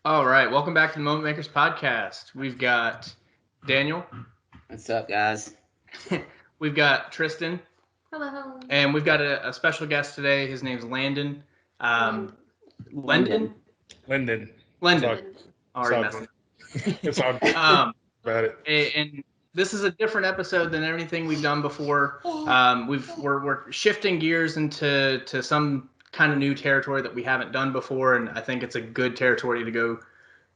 All right, welcome back to the Moment Makers podcast. We've got Daniel, What's up, guys? we've got Tristan, Hello. and we've got a special guest today. His name's Landon. Lendon? Lendon. Lendon. Lendon. Already It's all messing. It's all about it. And this is a different episode than everything we've done before. We're shifting gears into some kind of new territory that we haven't done before, and I think it's a good territory to go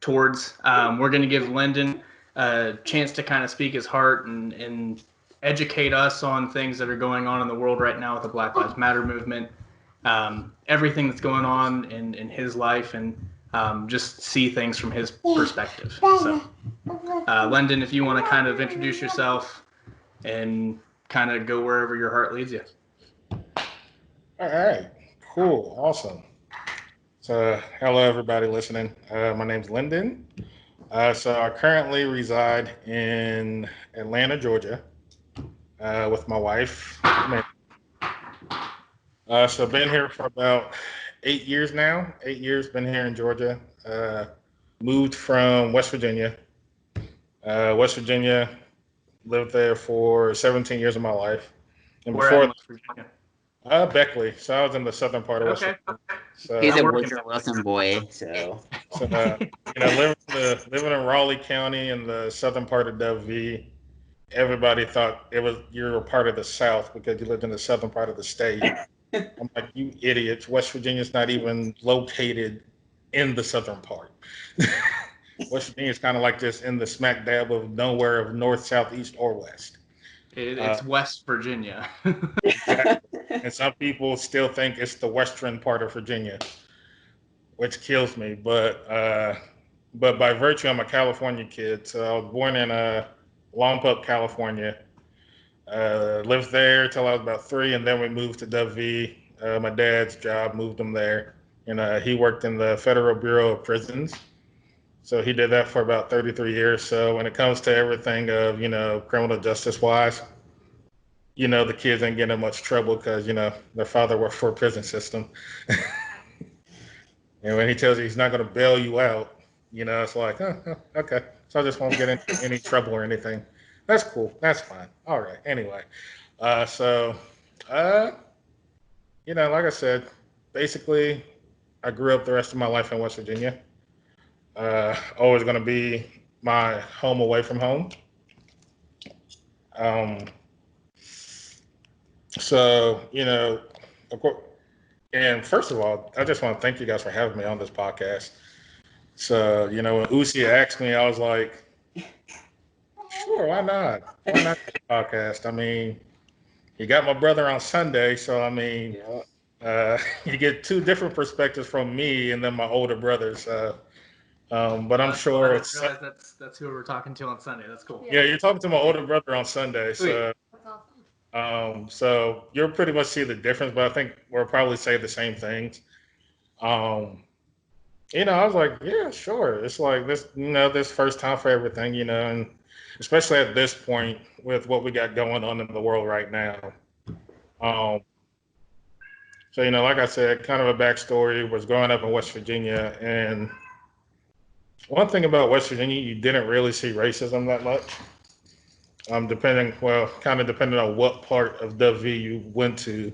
towards. We're going to give Lendon a chance to kind of speak his heart and educate us on things that are going on in the world right now with the Black Lives Matter movement, everything that's going on in his life, and just see things from his perspective. So, Lendon, if you want to kind of introduce yourself and kind of go wherever your heart leads you. All right. Cool. Awesome. So, hello, everybody listening. My name's Lendon. So, I currently reside in Atlanta, Georgia, with my wife. So, been here for about 8 years now. 8 years been here in Georgia. Moved from West Virginia. West Virginia, lived there for 17 years of my life. And Where before in West Virginia? Beckley. So I was in the southern part of West Okay. Virginia. So, He's a I'm working. Woodrow Wilson boy, so living in Raleigh County in the southern part of W. Everybody thought you were part of the South because you lived in the southern part of the state. I'm like, you idiots! West Virginia's not even located in the southern part. West Virginia's kind of like just in the smack dab of nowhere of north, south, east, or west. It's West Virginia. Exactly. And some people still think it's the western part of Virginia, which kills me. But by virtue, I'm a California kid. So I was born in Lompoc, California. Lived there till I was about 3, and then we moved to W. My dad's job moved him there, and he worked in the Federal Bureau of Prisons. So he did that for about 33 years. So when it comes to everything of, criminal justice wise, the kids ain't getting in much trouble because, their father worked for a prison system. And when he tells you he's not going to bail you out, it's like, okay. So I just won't get into any trouble or anything. That's cool. That's fine. All right. Anyway, so, like I said, basically, I grew up the rest of my life in West Virginia. Always going to be my home away from home. So, of course, and first of all, I just want to thank you guys for having me on this podcast. So, when Uzi asked me, I was like, sure, why not? Why not the podcast? I mean, you got my brother on Sunday, so I mean, you get 2 different perspectives from me and then my older brother. So, but I'm sure I it's realize that's who we're talking to on Sunday. That's cool. yeah, you're talking to my older brother on Sunday. So, That's awesome. so you'll pretty much see the difference, but I think we'll probably say the same things. I was like, yeah, sure. It's like this, this first time for everything, and especially at this point with what we got going on in the world right now. So, like I said, kind of a backstory was growing up in West Virginia. And one thing about West Virginia, you didn't really see racism that much. Kind of depending on what part of W you went to,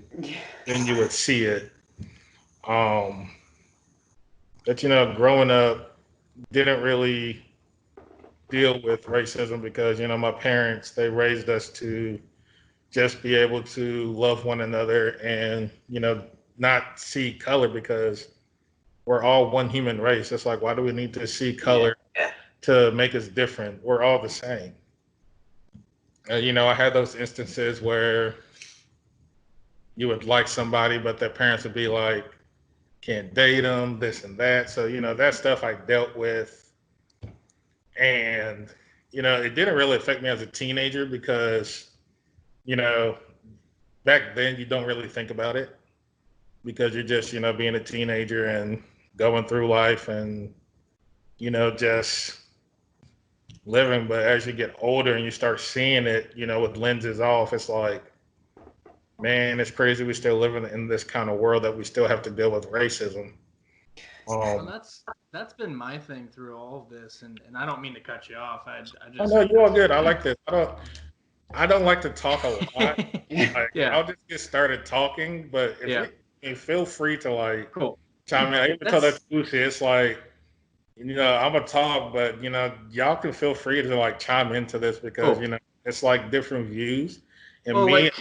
then you would see it. But, growing up, didn't really deal with racism because, my parents, they raised us to just be able to love one another and, not see color because we're all one human race. It's like, why do we need to see color to make us different? We're all the same. I had those instances where you would like somebody, but their parents would be like, can't date them, this and that. So, that stuff I dealt with. And, it didn't really affect me as a teenager because, back then you don't really think about it because you're just, being a teenager and going through life and, just living. But as you get older and you start seeing it, with lenses off, it's like, man, it's crazy we still living in this kind of world that we still have to deal with racism. Well, that's been my thing through all of this, and I don't mean to cut you off. I Oh just no, you're all good. I like this. I don't like to talk a lot. Like, yeah, I'll just get started talking, but if you feel free to like cool. chime in. I even told that to Lucy, it's like, I'm gonna talk, but y'all can feel free to like chime into this because Cool. it's like different views. And Well, me, like,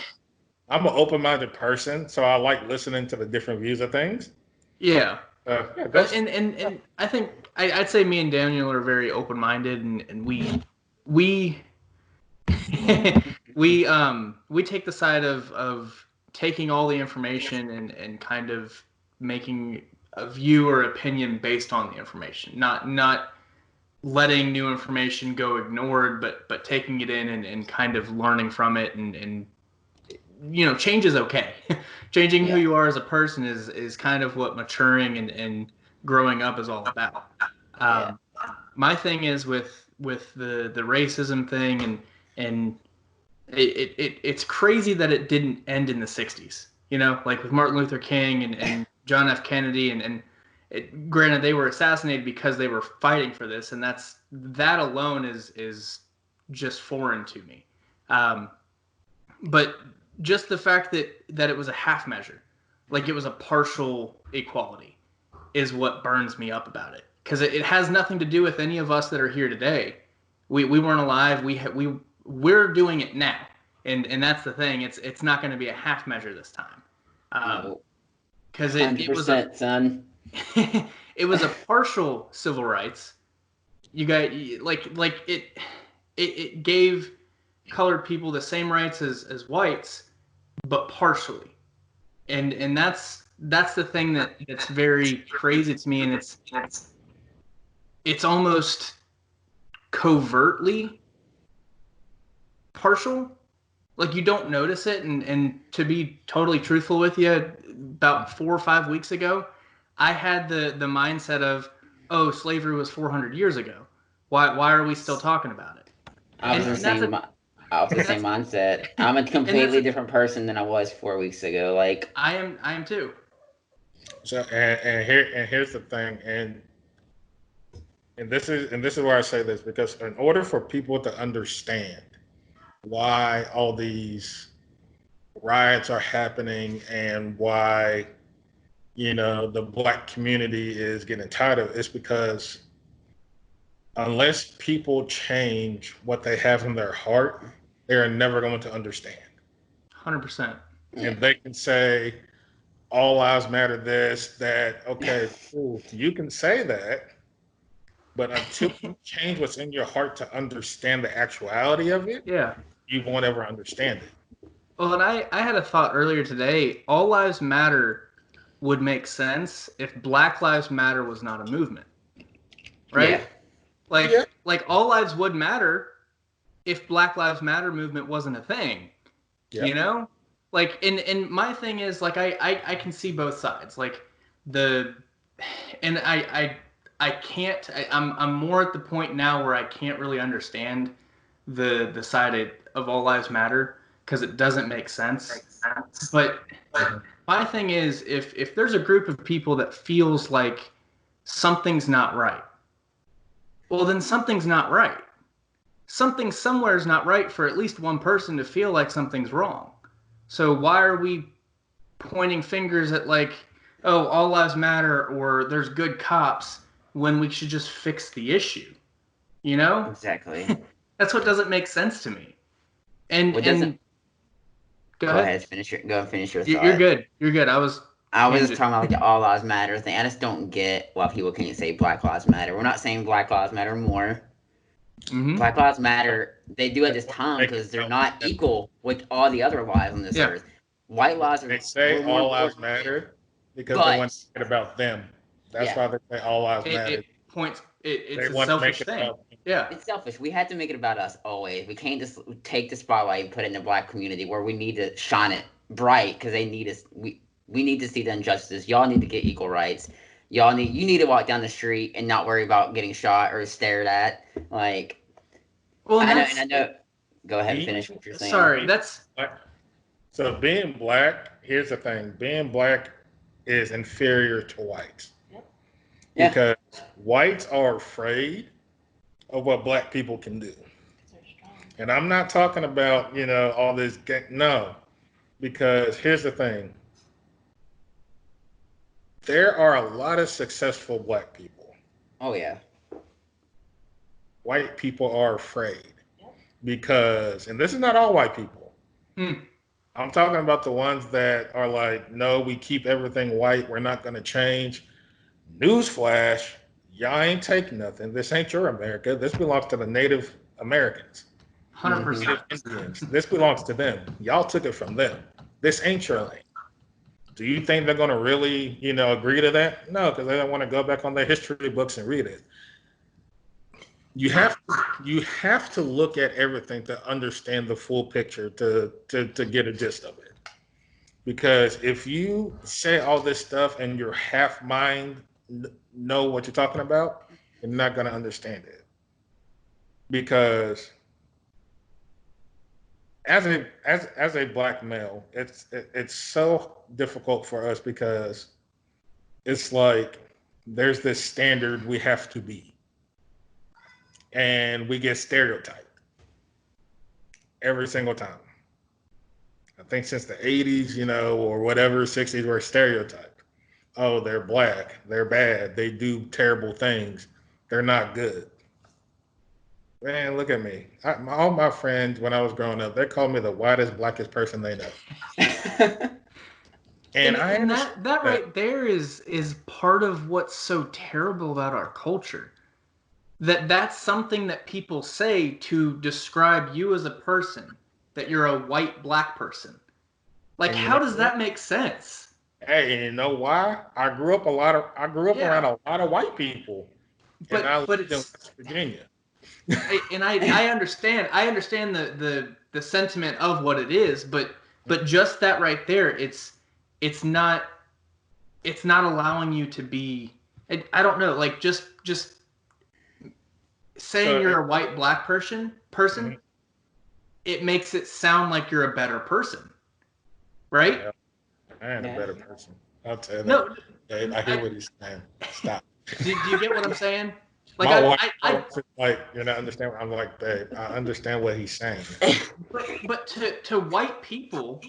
I'm an open-minded person, so I like listening to the different views of things. yeah. Go. And I think I'd say me and Daniel are very open-minded, and we we take the side of taking all the information and kind of making a view or opinion based on the information, not letting new information go ignored, but taking it in and kind of learning from it, and change is okay. Changing who you are as a person is kind of what maturing and growing up is all about. My thing is with the racism thing, and it's crazy that it didn't end in the 60s. Like with Martin Luther King and John F. Kennedy, and granted they were assassinated because they were fighting for this, and that alone is just foreign to me. But just the fact that it was a half measure, like it was a partial equality, is what burns me up about it. Because it has nothing to do with any of us that are here today. We weren't alive. We're doing it now, and that's the thing. It's not going to be a half measure this time, because it was a son. it was a partial civil rights. You got like it gave colored people the same rights as whites, but partially, and that's the thing that's very crazy to me, and it's almost covertly partial. Like you don't notice it, and to be totally truthful with you, about 4 or 5 weeks ago, I had the mindset of, oh, slavery was 400 years ago. Why are we still talking about it? I was the same mindset. I'm a completely different person than I was 4 weeks ago. Like I am too. So here's the thing, and this is where I say this, because in order for people to understand why all these riots are happening and why the black community is getting tired of it, it's because unless people change what they have in their heart, they are never going to understand. 100%. And they can say all lives matter, this, that. Okay, cool. You can say that, but until you change what's in your heart to understand the actuality of it, Yeah. you won't ever understand it. Well, and I had a thought earlier today. All lives matter would make sense if Black Lives Matter was not a movement, right? Yeah. Like all lives would matter if Black Lives Matter movement wasn't a thing. Yeah. Like, and my thing is, like, I can see both sides. Like and I can't. I'm more at the point now where I can't really understand the side of all lives matter, because it doesn't make sense. But my thing is, if there's a group of people that feels like something's not right, well, then something's not right. Something somewhere is not right for at least one person to feel like something's wrong. So why are we pointing fingers at, like, oh, all lives matter, or there's good cops, when we should just fix the issue? Exactly. That's what doesn't make sense to me. And Go ahead. Finish your thought. You're good. You're good. I was just talking about like the all lives matter thing. I just don't get why people can't say Black Lives Matter. We're not saying Black Lives Matter more. Mm-hmm. Black Lives Matter. They do at this time because they're not equal with all the other lives on this earth. White lives are. They say all lives matter because they want to make it about them. That's why they say all lives matter. It's a selfish thing. Yeah. It's selfish. We had to make it about us always. We can't just take the spotlight and put it in the black community where we need to shine it bright because they need us. We need to see the injustice. Y'all need to get equal rights. You need to walk down the street and not worry about getting shot or stared at. Like, well, I know. Go ahead and finish what you're saying. Sorry, So being black, here's the thing. Being black is inferior to white. Yeah. because whites are afraid of what black people can do. And I'm not talking about, all this. No, because here's the thing. There are a lot of successful black people. Oh yeah. White people are afraid because, and this is not all white people. Hmm. I'm talking about the ones that are like, no, we keep everything white. We're not going to change. Newsflash, y'all ain't taking nothing. This ain't your America. This belongs to the Native Americans. 100%. Native Indians. This belongs to them. Y'all took it from them. This ain't your land. Do you think they're going to really, agree to that? No, because they don't want to go back on their history books and read it. You have to look at everything to understand the full picture to get a gist of it. Because if you say all this stuff and your half mind know what you're talking about, you're not going to understand it. Because as a black male, it's so difficult for us because it's like there's this standard we have to be, and we get stereotyped every single time. I think since the 80s, or whatever, 60s, we're stereotyped. Oh, they're black, they're bad, they do terrible things, they're not good. Man, look at me. All my friends, when I was growing up, they called me the whitest, blackest person they know. And that right there is part of what's so terrible about our culture. That's something that people say to describe you as a person, that you're a white black person. Like, And how does that make sense? Hey, and you know why? I grew up around a lot of white people, and I But lived in it's West Virginia. I understand the sentiment of what it is, but just that right there, it's not allowing you to be. I don't know, like just saying you're a white black person, Mhm. it makes it sound like you're a better person, right? Yeah, I ain't a better person. I'll tell you that. No, Dave, I hear what he's saying. Stop. do you get what I'm saying? Like My wife I is like, understand? I'm like, babe, I understand what he's saying. but to white people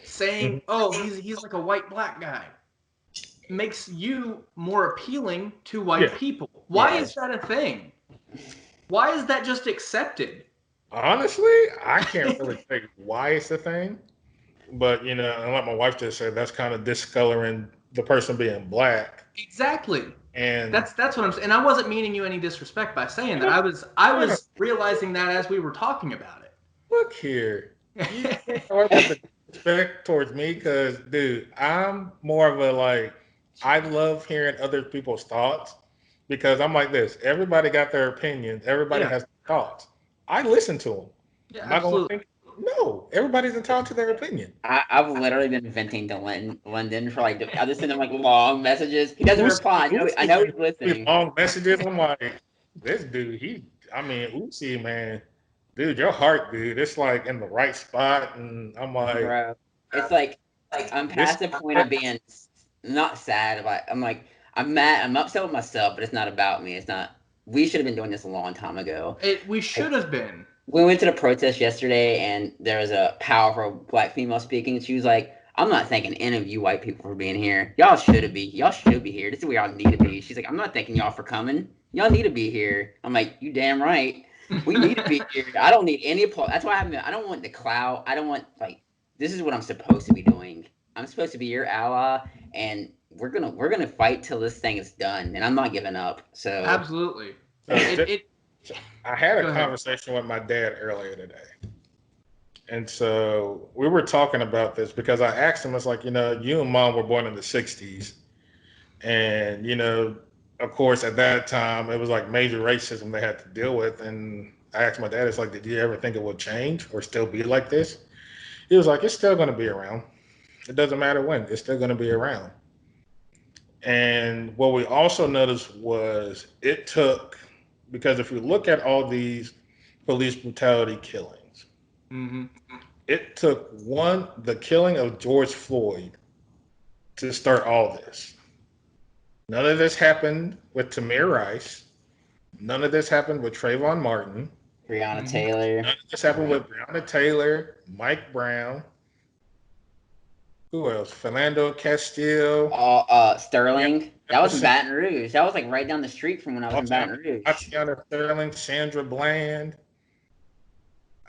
saying, "Oh, he's like a white black guy," makes you more appealing to white Yeah. people. Why Yeah. is that a thing? Why is that just accepted? Honestly, I can't really say why it's a thing, but and like my wife just said, that's kind of discoloring the person being black. Exactly. And That's what I'm saying. And I wasn't meaning you any disrespect by saying that. I was realizing that as we were talking about look here, you it. can't always have the respect towards me because, dude, I'm more of a like, I love hearing other people's thoughts because I'm like this. Everybody got their opinions. Everybody Yeah. has thoughts. I listen to them. Yeah, Am I going to absolutely. think? No, everybody's entitled to their opinion. I've literally been venting to Lendon for like I just send him like long messages. He doesn't reply. I know he's listening. Long messages. I'm like, this dude, Uzi, man, dude, your heart, dude, it's like in the right spot. And I'm like, Bro, it's like I'm this, past the point of being not sad about. I'm like I'm mad. I'm upset with myself, but it's not about me. It's not. We should have been doing this a long time ago. We should have been. We went to the protest yesterday, and there was a powerful black female speaking. And she was like, "I'm not thanking any of you white people for being here. Y'all should be. Y'all should be here. This is where y'all need to be." She's like, "I'm not thanking y'all for coming. Y'all need to be here." I'm like, "You damn right. We need to be here. I don't need any applause. That's why I don't want the clout. I don't want like this is what I'm supposed to be doing. I'm supposed to be your ally, and we're gonna fight till this thing is done. And I'm not giving up. So Absolutely. I had Go a ahead. conversation with my dad earlier today. And so we were talking about this because I asked him, it's like, you and mom were born in the 60s. And, of course, at that time, it was like major racism they had to deal with. And I asked my dad, it's like, did you ever think it would change or still be like this? He was like, it's still going to be around. It doesn't matter when, it's still going to be around. And what we also noticed was because if you look at all these police brutality killings, Mm-hmm. it took the killing of George Floyd to start all this. None of this happened with Tamir Rice. None of this happened with Trayvon Martin. Breonna Mhm. Taylor. None of this happened with Breonna Taylor, Mike Brown. Who else? Fernando Castillo. Sterling. That was in Jefferson. Baton Rouge. That was like right down the street from when I was in Baton Rouge. Tatiana Sterling, Sandra Bland.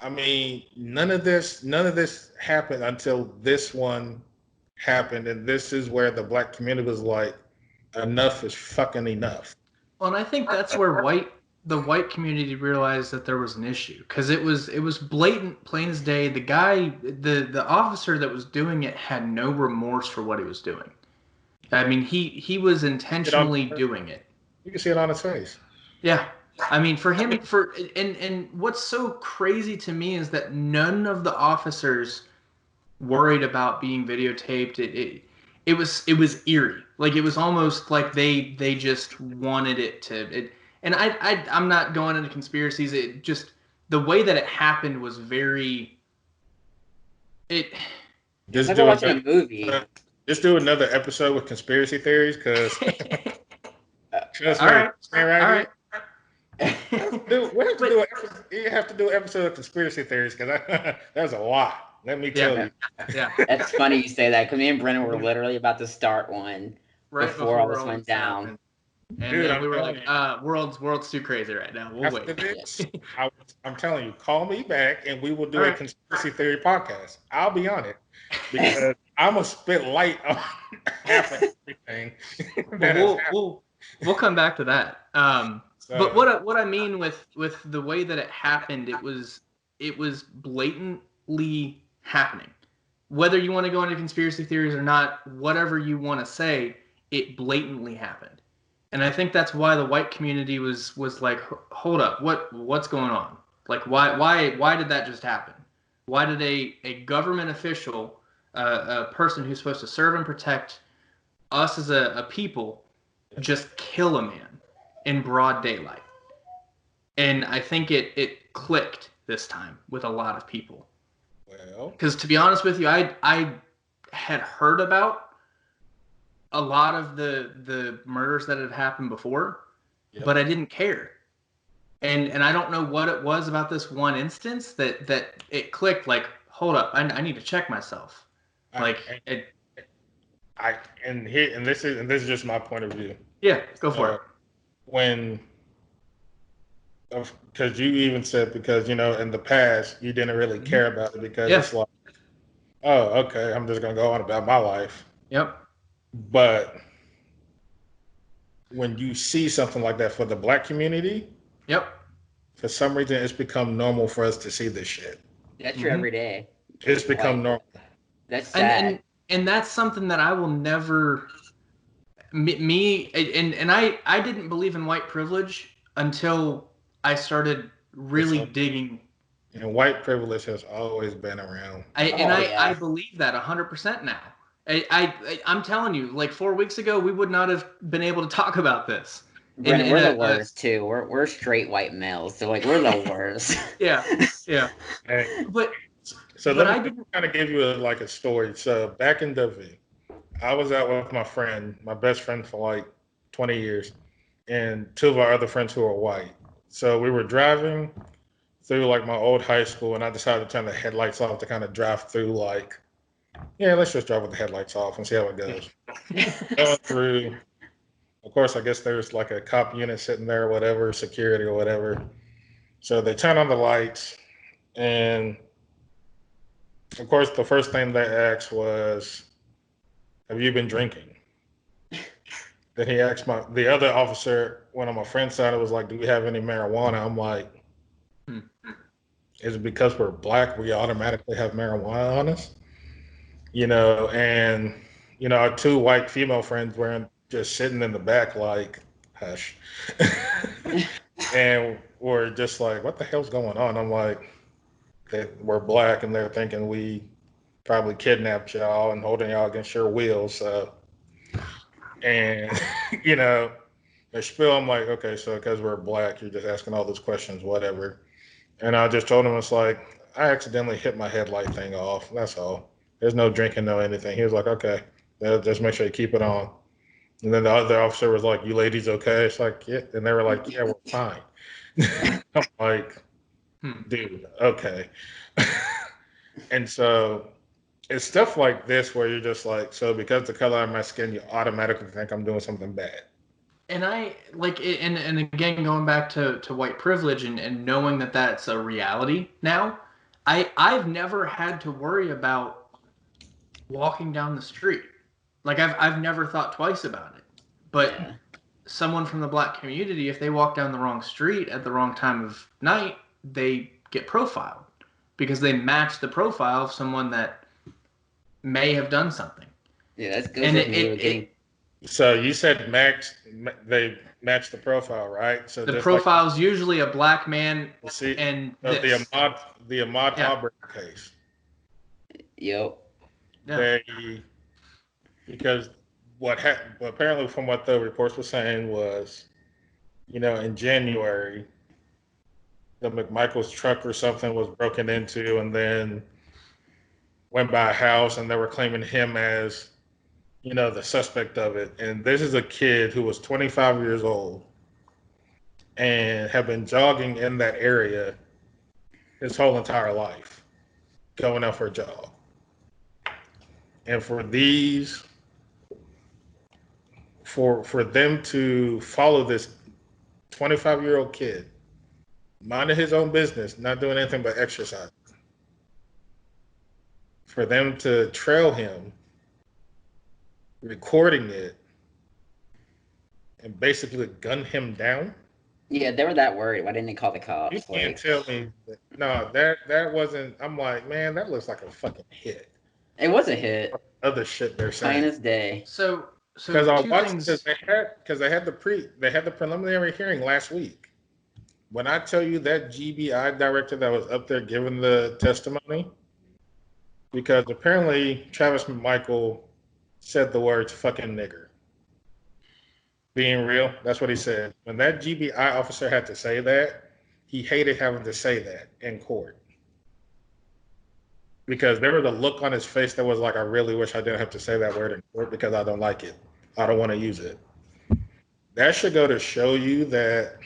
I mean, none of this happened until this one happened, and this is where the black community was like, enough is fucking enough. Well, and I think that's where the white community realized that there was an issue because it was blatant, plain as day. The guy, the officer that was doing it had no remorse for what he was doing. I mean, he was intentionally doing it. You can see it on his face. Yeah. I mean, for him, and what's so crazy to me is that none of the officers worried about being videotaped. It was eerie. Like it was almost like they just wanted it to. And I'm not going into conspiracies. It just the way that it happened was very. It. It's like watching a movie. Just do another episode with conspiracy theories, because trust All me, right. All right. You have to do an episode of conspiracy theories, because there's a lot. Let me tell you. Yeah. That's funny you say that because me and Brennan were literally about to start one Right before all this went down. happened. And Dude, then we were like, world's too crazy right now. We'll After wait. this, I'm telling you, call me back and we will do All a right. conspiracy theory podcast. I'll be on it because I'm gonna spit light on half of everything. We'll come back to that. So, But what I mean with the way that it happened, it was blatantly happening. Whether you want to go into conspiracy theories or not, whatever you want to say, it blatantly happened. And I think that's why the white community was like, hold up, what's going on? Like why did that just happen? Why did a government official, a person who's supposed to serve and protect us as a people, just kill a man in broad daylight? And I think it clicked this time with a lot of people. well, Because to be honest with you, I had heard about a lot of the murders that had happened before, Yep. but I didn't care. And I don't know what it was about this one instance that it clicked. Like, hold up, I need to check myself. this is just my point of view. Yeah, go for it. Because you even said, because in the past you didn't really care about it, because Yeah. it's like, oh, okay, I'm just gonna go on about my life. Yep. But when you see something like that for the black community, Yep. for some reason it's become normal for us to see this shit. That's true every day. It's become normal. That's sad. And that's something that I will never. I didn't believe in white privilege until I started really digging. And white privilege has always been around. I believe that 100% now. I'm telling you, like 4 weeks ago, we would not have been able to talk about this. Brennan, we're the worst too. We're straight white males, so like we're the worst. Yeah. Hey, But let me kind of give you a story. So back in Dovey, I was out with my best friend for like 20 years, and two of our other friends who are white. So we were driving through like my old high school, and I decided to turn the headlights off to kind of drive through let's just drive with the headlights off and see how it goes. Going through, of course, I guess there's like a cop unit sitting there or whatever, security or whatever. So they turn on the lights, and of course, the first thing they asked was, have you been drinking? Then he asked the other officer, one of my friends' side, was like, do we have any marijuana? I'm like, is it because we're black we automatically have marijuana on us? And our two white female friends were just sitting in the back like, hush. And we're just like, what the hell's going on? I'm like, we're black, and they're thinking we probably kidnapped y'all and holding y'all against your will. So, and the spiel, I'm like, okay, so because we're black, you're just asking all those questions, whatever. And I just told him, it's like, I accidentally hit my headlight thing off. That's all. There's no drinking, no anything. He was like, okay, just make sure you keep it on. And then the other officer was like, "You ladies okay?" It's like, "Yeah," and they were like, "Yeah, we're fine." I'm like, "Dude, okay." And so it's stuff like this where you're just like, so because the color of my skin, you automatically think I'm doing something bad. And I like it, and again going back to white privilege and knowing that that's a reality now. I've never had to worry about walking down the street. Like I've never thought twice about it. But Yeah. someone from the black community, if they walk down the wrong street at the wrong time of night, they get profiled because they match the profile of someone that may have done something. Yeah, that's good And with me. We're getting So you said they matched the profile, right? So the just like profile is usually a black man you see, and the this. Ahmaud Yeah. Aubrey case, Yep. Yeah. they because what happened apparently from what the reports were saying was, in January, the McMichael's truck or something was broken into, and then went by a house, and they were claiming him as the suspect of it. And this is a kid who was 25 years old and had been jogging in that area his whole entire life, going out for a jog. And for them to follow this 25-year-old kid, minding his own business, not doing anything but exercise, for them to trail him, recording it, and basically gun him down. Yeah, they were that worried. Why didn't they call the You cops? can't Like, tell me no, that wasn't. I'm like, man, that looks like a fucking hit. it was a hit. Other shit they're Plain saying. as day. So Because I two watched because things. they had the preliminary hearing last week. When I tell you that GBI director that was up there giving the testimony, because apparently Travis McMichael said the words "fucking nigger." Being real, that's what he said. When that GBI officer had to say that, he hated having to say that in court. Because there was a look on his face that was like, I really wish I didn't have to say that word in court because I don't like it. I don't want to use it. That should go to show you that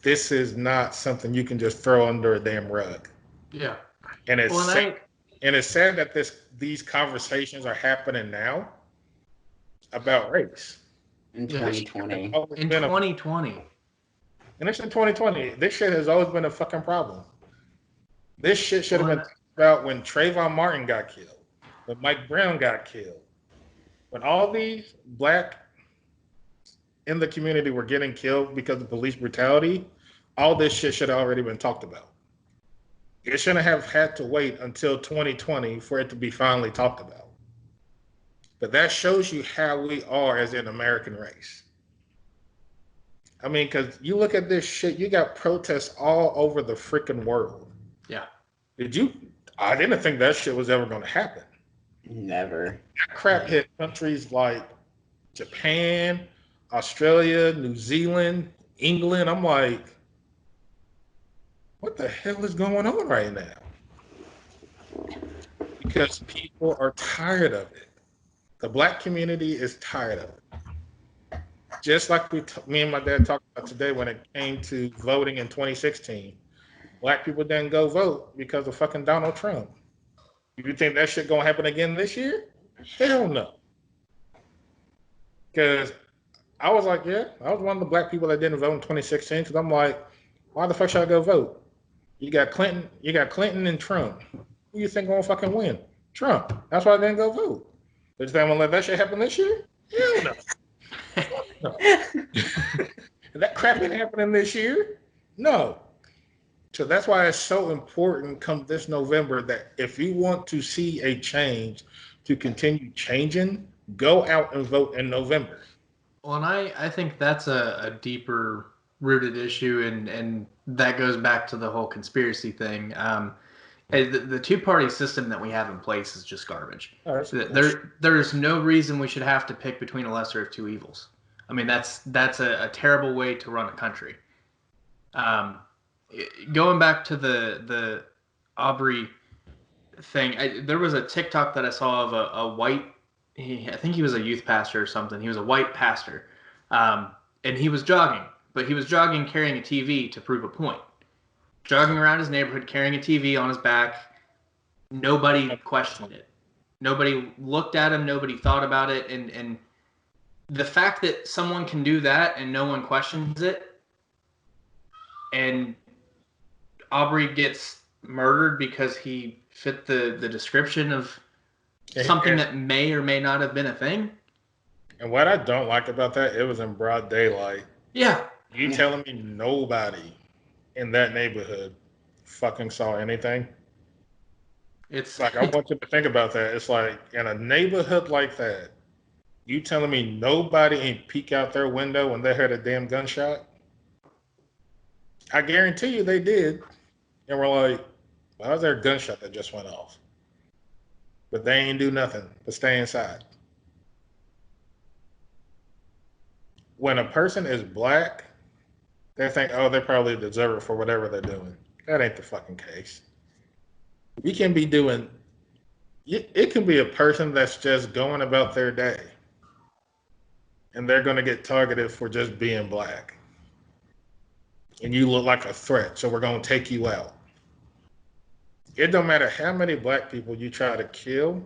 this is not something you can just throw under a damn rug. Yeah. And it's Well, sad, and it's sad that these conversations are happening now about race. In Yeah. 2020. In 2020. And it's in 2020. This shit has always been a fucking problem. This shit should have been talked about when Trayvon Martin got killed, when Mike Brown got killed, when all these black in the community were getting killed because of police brutality. All this shit should have already been talked about. It shouldn't have had to wait until 2020 for it to be finally talked about. But that shows you how we are as an American race. I mean, because you look at this shit, you got protests all over the freaking world. Yeah. I didn't think that shit was ever going to happen. Never. That crap hit countries like Japan, Australia, New Zealand, England. I'm like, what the hell is going on right now? Because people are tired of it. The black community is tired of it. Just like me and my dad talked about today when it came to voting in 2016. Black people didn't go vote because of fucking Donald Trump. You think that shit gonna happen again this year? Hell no. Because I was like, yeah, I was one of the black people that didn't vote in 2016 because I'm like, why the fuck should I go vote? You got Clinton and Trump. Who you think gonna fucking win? Trump. That's why I didn't go vote. But you think I'm gonna let that shit happen this year? Hell no. No. That crap ain't happening this year. No. So that's why it's so important come this November that if you want to see a change to continue changing, go out and vote in November. Well, and I think that's a deeper rooted issue, and that goes back to the whole conspiracy thing. The two-party system that we have in place is just garbage. Oh, There's no reason we should have to pick between a lesser of two evils. I mean, that's a terrible way to run a country. Going back to the Aubrey thing, there was a TikTok that I saw of a white I think he was a youth pastor or something. He was a white pastor, and he was jogging, but he was jogging carrying a TV to prove a point. Jogging around his neighborhood carrying a TV on his back. Nobody questioned it. Nobody looked at him. Nobody thought about it. And the fact that someone can do that and no one questions it, and Aubrey gets murdered because he fit the description of something that may or may not have been a thing. And what I don't like about that, it was in broad daylight. Yeah. You telling me nobody in that neighborhood fucking saw anything? It's like, I want you to think about that. It's like, in a neighborhood like that, you telling me nobody ain't peek out their window when they heard a damn gunshot? I guarantee you they did. And we're like, why was there a gunshot that just went off? But they ain't do nothing but stay inside. When a person is black, they think, oh, they probably deserve it for whatever they're doing. That ain't the fucking case. You can be doing, it can be a person that's just going about their day, and they're going to get targeted for just being black. And you look like a threat, so we're going to take you out. It don't matter how many black people you try to kill,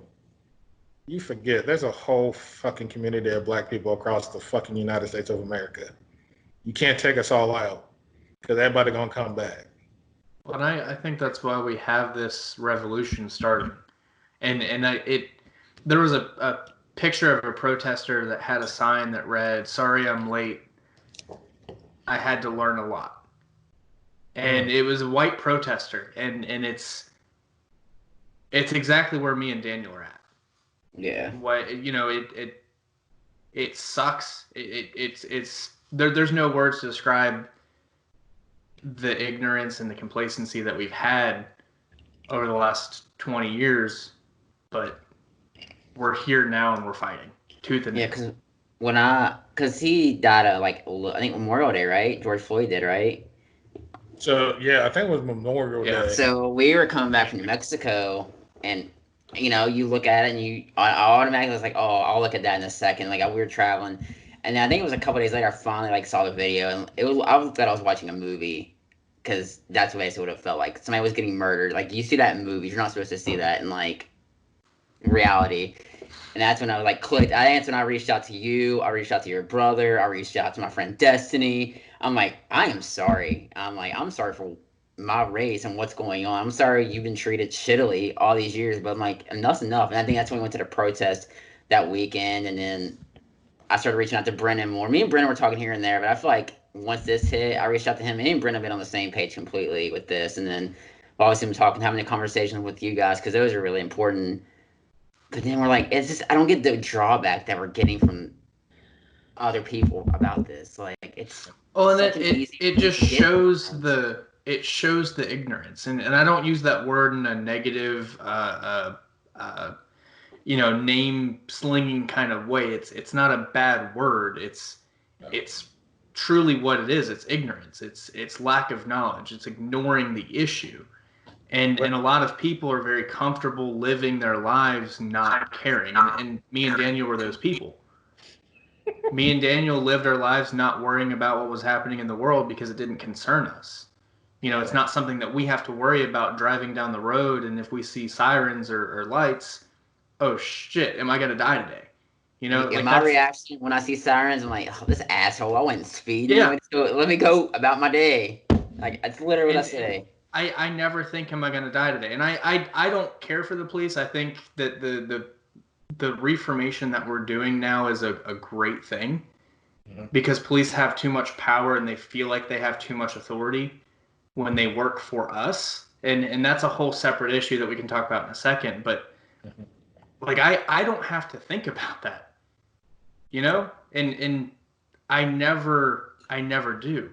you forget there's a whole fucking community of black people across the fucking United States of America. You can't take us all out, because everybody going to come back. Well, and I think that's why we have this revolution starting. There was a picture of a protester that had a sign that read, "Sorry I'm late. I had to learn a lot." And it was a white protester, and it's exactly where me and Daniel are at. Yeah. What it sucks. There's no words to describe the ignorance and the complacency that we've had over the last 20 years, but we're here now and we're fighting tooth and nail. Yeah, because he died at I think Memorial Day, right? George Floyd did, right? So yeah, I think it was Memorial Day. So we were coming back from New Mexico, and you look at it and I automatically was like, oh, I'll look at that in a second. Like we were traveling, and then I think it was a couple days later I finally saw the video, and I thought I was watching a movie, because that's basically what it felt like. Somebody was getting murdered. Like, you see that in movies, you're not supposed to see that in reality. And that's when I was clicked. That's when I reached out to you. I reached out to your brother. I reached out to my friend Destiny. I'm like, I am sorry. I'm sorry for my race and what's going on. I'm sorry you've been treated shittily all these years, but I'm like, enough's enough. And I think that's when we went to the protest that weekend, and then I started reaching out to Brennan more. Me and Brennan were talking here and there, but I feel like once this hit, I reached out to him. Me and Brennan have been on the same page completely with this, and then obviously been having a conversation with you guys, because those are really important. But then we're like, it's just, I don't get the drawback that we're getting from other people about this. It's and it just shows the ignorance, and I don't use that word in a negative name slinging kind of way. It's not a bad word. It's truly what it is. It's ignorance. It's lack of knowledge. It's ignoring the issue. And a lot of people are very comfortable living their lives not caring. And me and Daniel were those people. Me and Daniel lived our lives not worrying about what was happening in the world because it didn't concern us. It's not something that we have to worry about driving down the road, and if we see sirens or lights, oh shit, am I going to die today? My reaction when I see sirens, I'm like, oh, this asshole, I went speeding. Yeah. Let me go about my day. That's literally what I say. I never think, am I going to die today? And I don't care for the police. I think that the reformation that we're doing now is a great thing, because police have too much power and they feel like they have too much authority when they work for us. And that's a whole separate issue that we can talk about in a second. But I don't have to think about that, and I never do.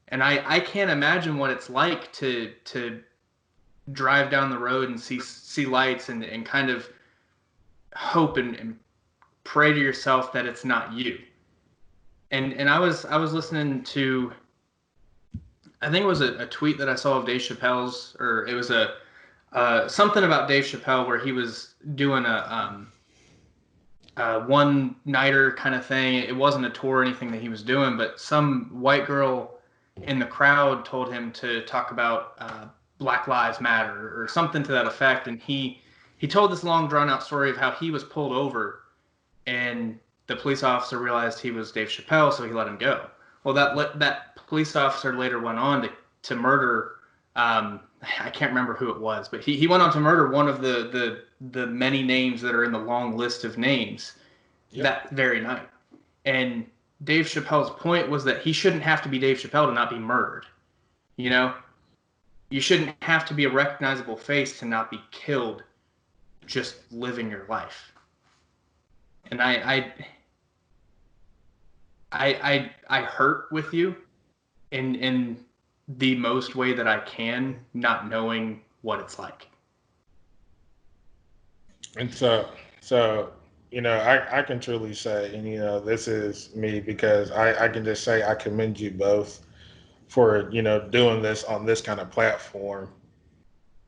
And I can't imagine what it's like to drive down the road and see lights and kind of hope and pray to yourself that it's not you. And I was listening to, I think it was a tweet that I saw of Dave Chappelle's, or it was something about Dave Chappelle where he was doing one-nighter kind of thing. It wasn't a tour or anything that he was doing, but some white girl in the crowd told him to talk about Black Lives Matter or something to that effect. And he told this long, drawn-out story of how he was pulled over, and the police officer realized he was Dave Chappelle, so he let him go. Well, that police officer later went on to murder. I can't remember who it was, but he went on to murder one of the many names that are in the long list of names that very night. And Dave Chappelle's point was that he shouldn't have to be Dave Chappelle to not be murdered. You know, you shouldn't have to be a recognizable face to not be killed just living your life. And I hurt with you in the most way that I can, not knowing what it's like. And so you know, I can truly say, and you know, this is me because I can just say I commend you both for, you know, doing this on this kind of platform.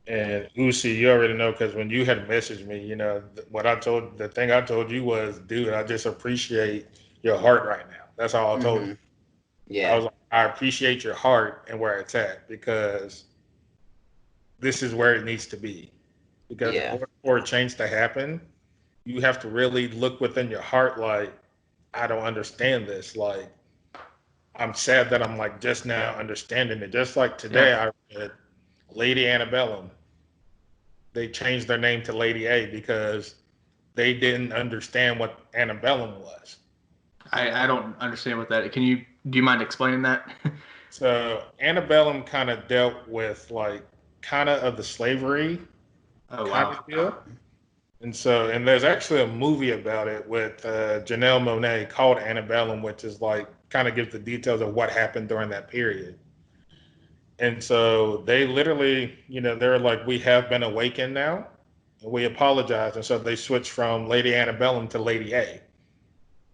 And Usi, you already know, because when you had messaged me, you know, the thing I told you was, dude, I just appreciate your heart right now. That's all I told you. Yeah. I was like, I appreciate your heart and where it's at, because this is where it needs to be. Because in order for a change to happen, you have to really look within your heart like, I don't understand this. Like, I'm sad that I'm like just now understanding it. Just like today, I read Lady Antebellum. They changed their name to Lady A because they didn't understand what antebellum was. I don't understand what that. Do you mind explaining that? So antebellum kind of dealt with like kind of the slavery kind of deal. And there's actually a movie about it with Janelle Monáe called Antebellum, which is like kind of gives the details of what happened during that period. And so they literally, you know, they're like, we have been awakened now, and we apologize. And so they switched from Lady Antebellum to Lady A,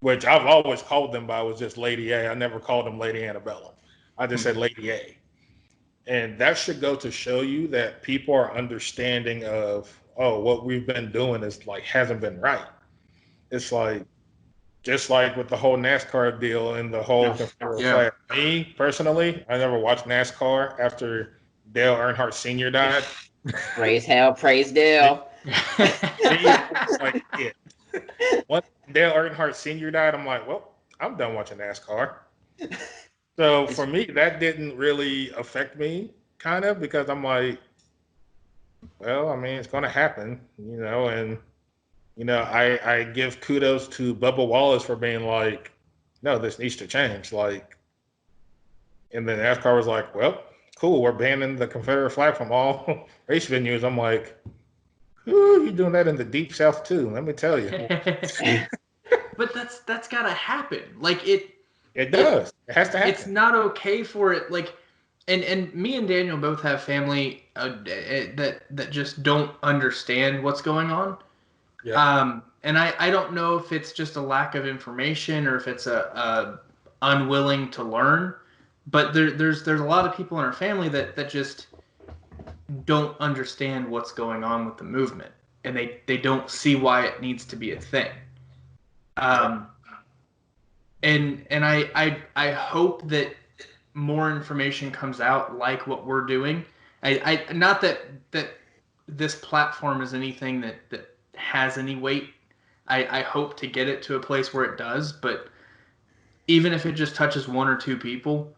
which I've always called them by was just Lady A. I never called them Lady Antebellum. I just said Lady A. And that should go to show you that people are understanding of, oh, what we've been doing is like hasn't been right. It's like, just like with the whole NASCAR deal and the whole Confederate flag. Me, personally, I never watched NASCAR after Dale Earnhardt Sr. died. Praise hell, praise Dale. It's like, once Dale Earnhardt Sr. died, I'm like, well, I'm done watching NASCAR. So for me, that didn't really affect me, kind of, because I'm like, well, I mean, it's going to happen, you know, and you know, I give kudos to Bubba Wallace for being like, no, this needs to change. Like, and then NASCAR was like, well, cool, we're banning the Confederate flag from all race venues. I'm like, ooh, you're doing that in the deep South too, let me tell you. But that's gotta happen. Like it does. It has to happen. It's not okay for it. Like, and me and Daniel both have family that just don't understand what's going on. Yeah. And I don't know if it's just a lack of information or if it's a unwilling to learn, but there's a lot of people in our family that just don't understand what's going on with the movement, and they don't see why it needs to be a thing. And I hope that more information comes out like what we're doing. I not that this platform is anything that has any weight. I hope to get it to a place where it does, but even if it just touches one or two people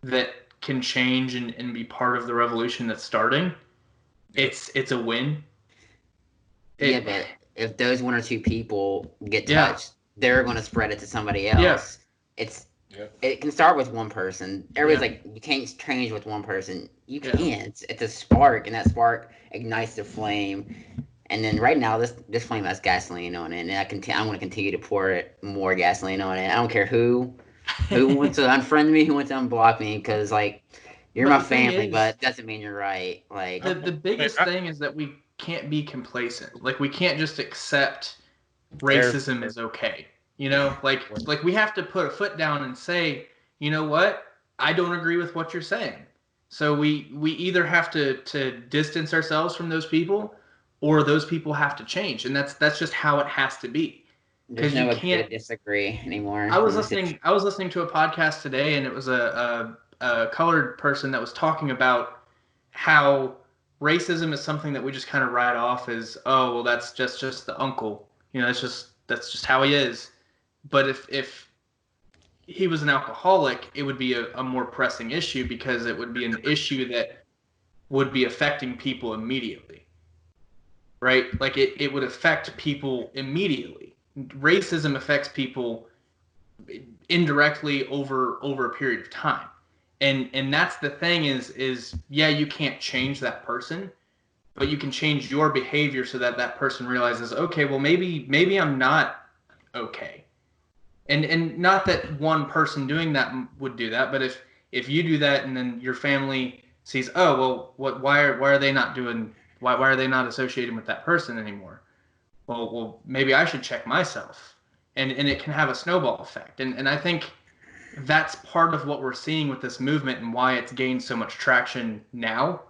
that can change and be part of the revolution that's starting, it's a win. But if those one or two people get touched, they're going to spread it to somebody else. Yes. It can start with one person. Everybody's like, you can't change with one person. You can. It's a spark, and that spark ignites the flame. And then right now, this flame has gasoline on it, and I'm going to continue to pour more gasoline on it. I don't care who wants to unfriend me, who wants to unblock me, because like you're my family, but it doesn't mean you're right. Like the biggest thing is that we can't be complacent. Like we can't just accept racism is okay. You know, like we have to put a foot down and say, you know what, I don't agree with what you're saying. So we either have to distance ourselves from those people, or those people have to change, and that's just how it has to be. There's you no agree to can't. disagree anymore. I was in this listening. I was listening to a podcast today, and it was a colored person that was talking about how racism is something that we just kind of write off as, oh well, that's just the uncle. That's just how he is. But if he was an alcoholic, it would be a more pressing issue because it would be an issue that would be affecting people immediately, right? Like it would affect people immediately. Racism affects people indirectly over a period of time. And that's the thing is yeah, you can't change that person, but you can change your behavior so that that person realizes, okay, well maybe I'm not okay. And not that one person doing that would do that, but if you do that and then your family sees, oh well, why are they not doing, why are they not associating with that person anymore? Well maybe I should check myself, and it can have a snowball effect, and I think that's part of what we're seeing with this movement and why it's gained so much traction now.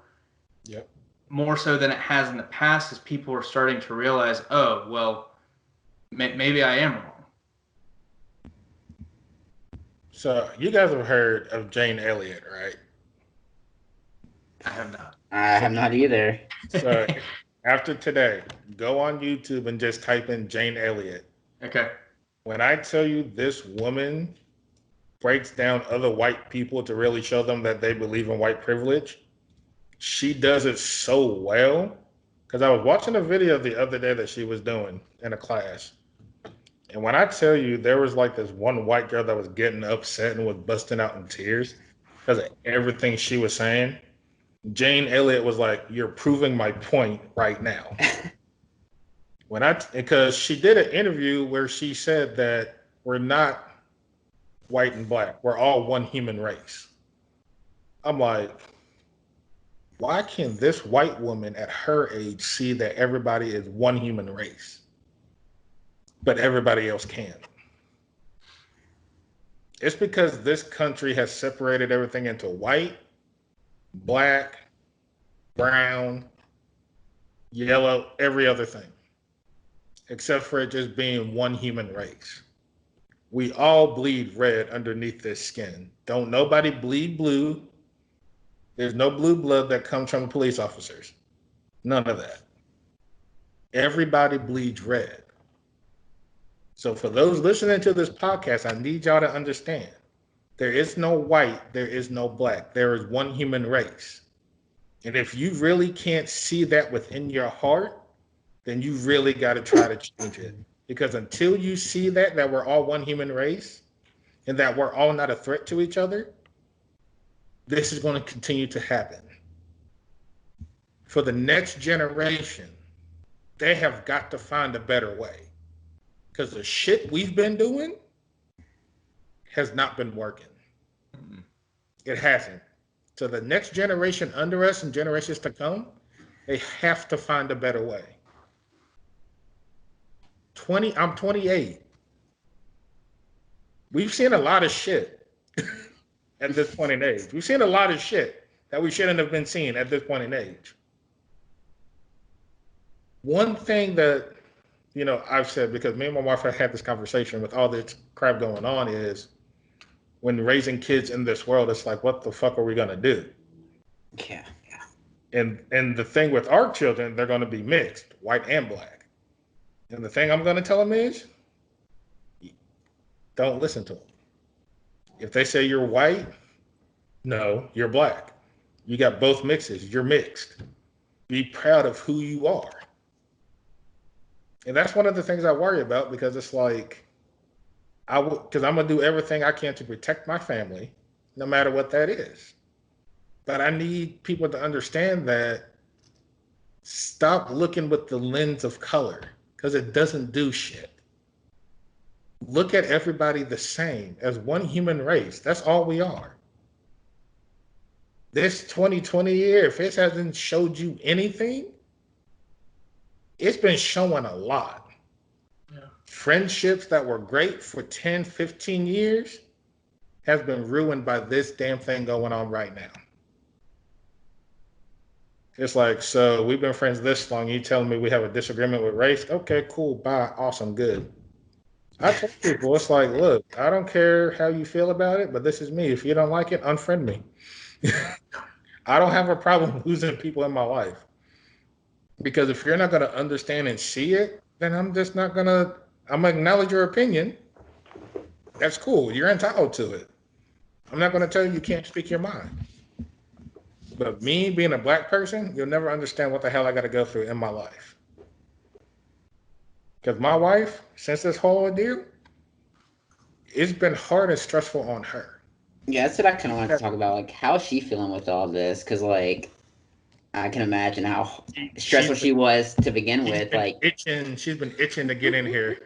Yep. More so than it has in the past, is people are starting to realize, oh well, maybe I am wrong. So you guys have heard of Jane Elliott, right? I have not. I have not either. So after today, go on YouTube and just type in Jane Elliott. Okay. When I tell you this woman breaks down other white people to really show them that they believe in white privilege, she does it so well. Because I was watching a video the other day that she was doing in a class. And when I tell you there was like this one white girl that was getting upset and was busting out in tears because of everything she was saying, Jane Elliott was like, "You're proving my point right now." Because she did an interview where she said that we're not white and black. We're all one human race. I'm like, why can this white woman at her age see that everybody is one human race, but everybody else can't? It's because this country has separated everything into white, black, brown, yellow, every other thing, except for it just being one human race. We all bleed red underneath this skin. Don't nobody bleed blue. There's no blue blood that comes from police officers. None of that. Everybody bleeds red. So for those listening to this podcast, I need y'all to understand. There is no white, there is no black. There is one human race. And if you really can't see that within your heart, then you really got to try to change it. Because until you see that we're all one human race and that we're all not a threat to each other, this is going to continue to happen. For the next generation, they have got to find a better way. Because the shit we've been doing has not been working. It hasn't. So the next generation under us and generations to come, they have to find a better way. I'm 28. We've seen a lot of shit at this point in age. We've seen a lot of shit that we shouldn't have been seeing at this point in age. One thing that, I've said, because me and my wife have had this conversation with all this crap going on, is when raising kids in this world, it's like, what the fuck are we going to do? Yeah. And the thing with our children, they're going to be mixed, white and black. And the thing I'm going to tell them is, don't listen to them. If they say you're white, no, you're black. You got both mixes. You're mixed. Be proud of who you are. And that's one of the things I worry about, because it's like, because I'm going to do everything I can to protect my family, no matter what that is. But I need people to understand that stop looking with the lens of color, because it doesn't do shit. Look at everybody the same as one human race. That's all we are. This 2020 year, if it hasn't showed you anything, it's been showing a lot. Yeah. Friendships that were great for 10, 15 years have been ruined by this damn thing going on right now. It's like, so we've been friends this long. You telling me we have a disagreement with race? Okay, cool. Bye. Awesome. Good. I tell people, it's like, look, I don't care how you feel about it, but this is me. If you don't like it, unfriend me. I don't have a problem losing people in my life. Because if you're not going to understand and see it, then I'm just not going to, I'm going to acknowledge your opinion. That's cool. You're entitled to it. I'm not going to tell you you can't speak your mind. But me being a black person, you'll never understand what the hell I got to go through in my life. Because my wife, since this whole ordeal, it's been hard and stressful on her. Yeah, that's what I kind of wanted to talk about. Like, how's she feeling with all this? Because, like, I can imagine how stressful she was to begin with. Like, She's been itching to get in here.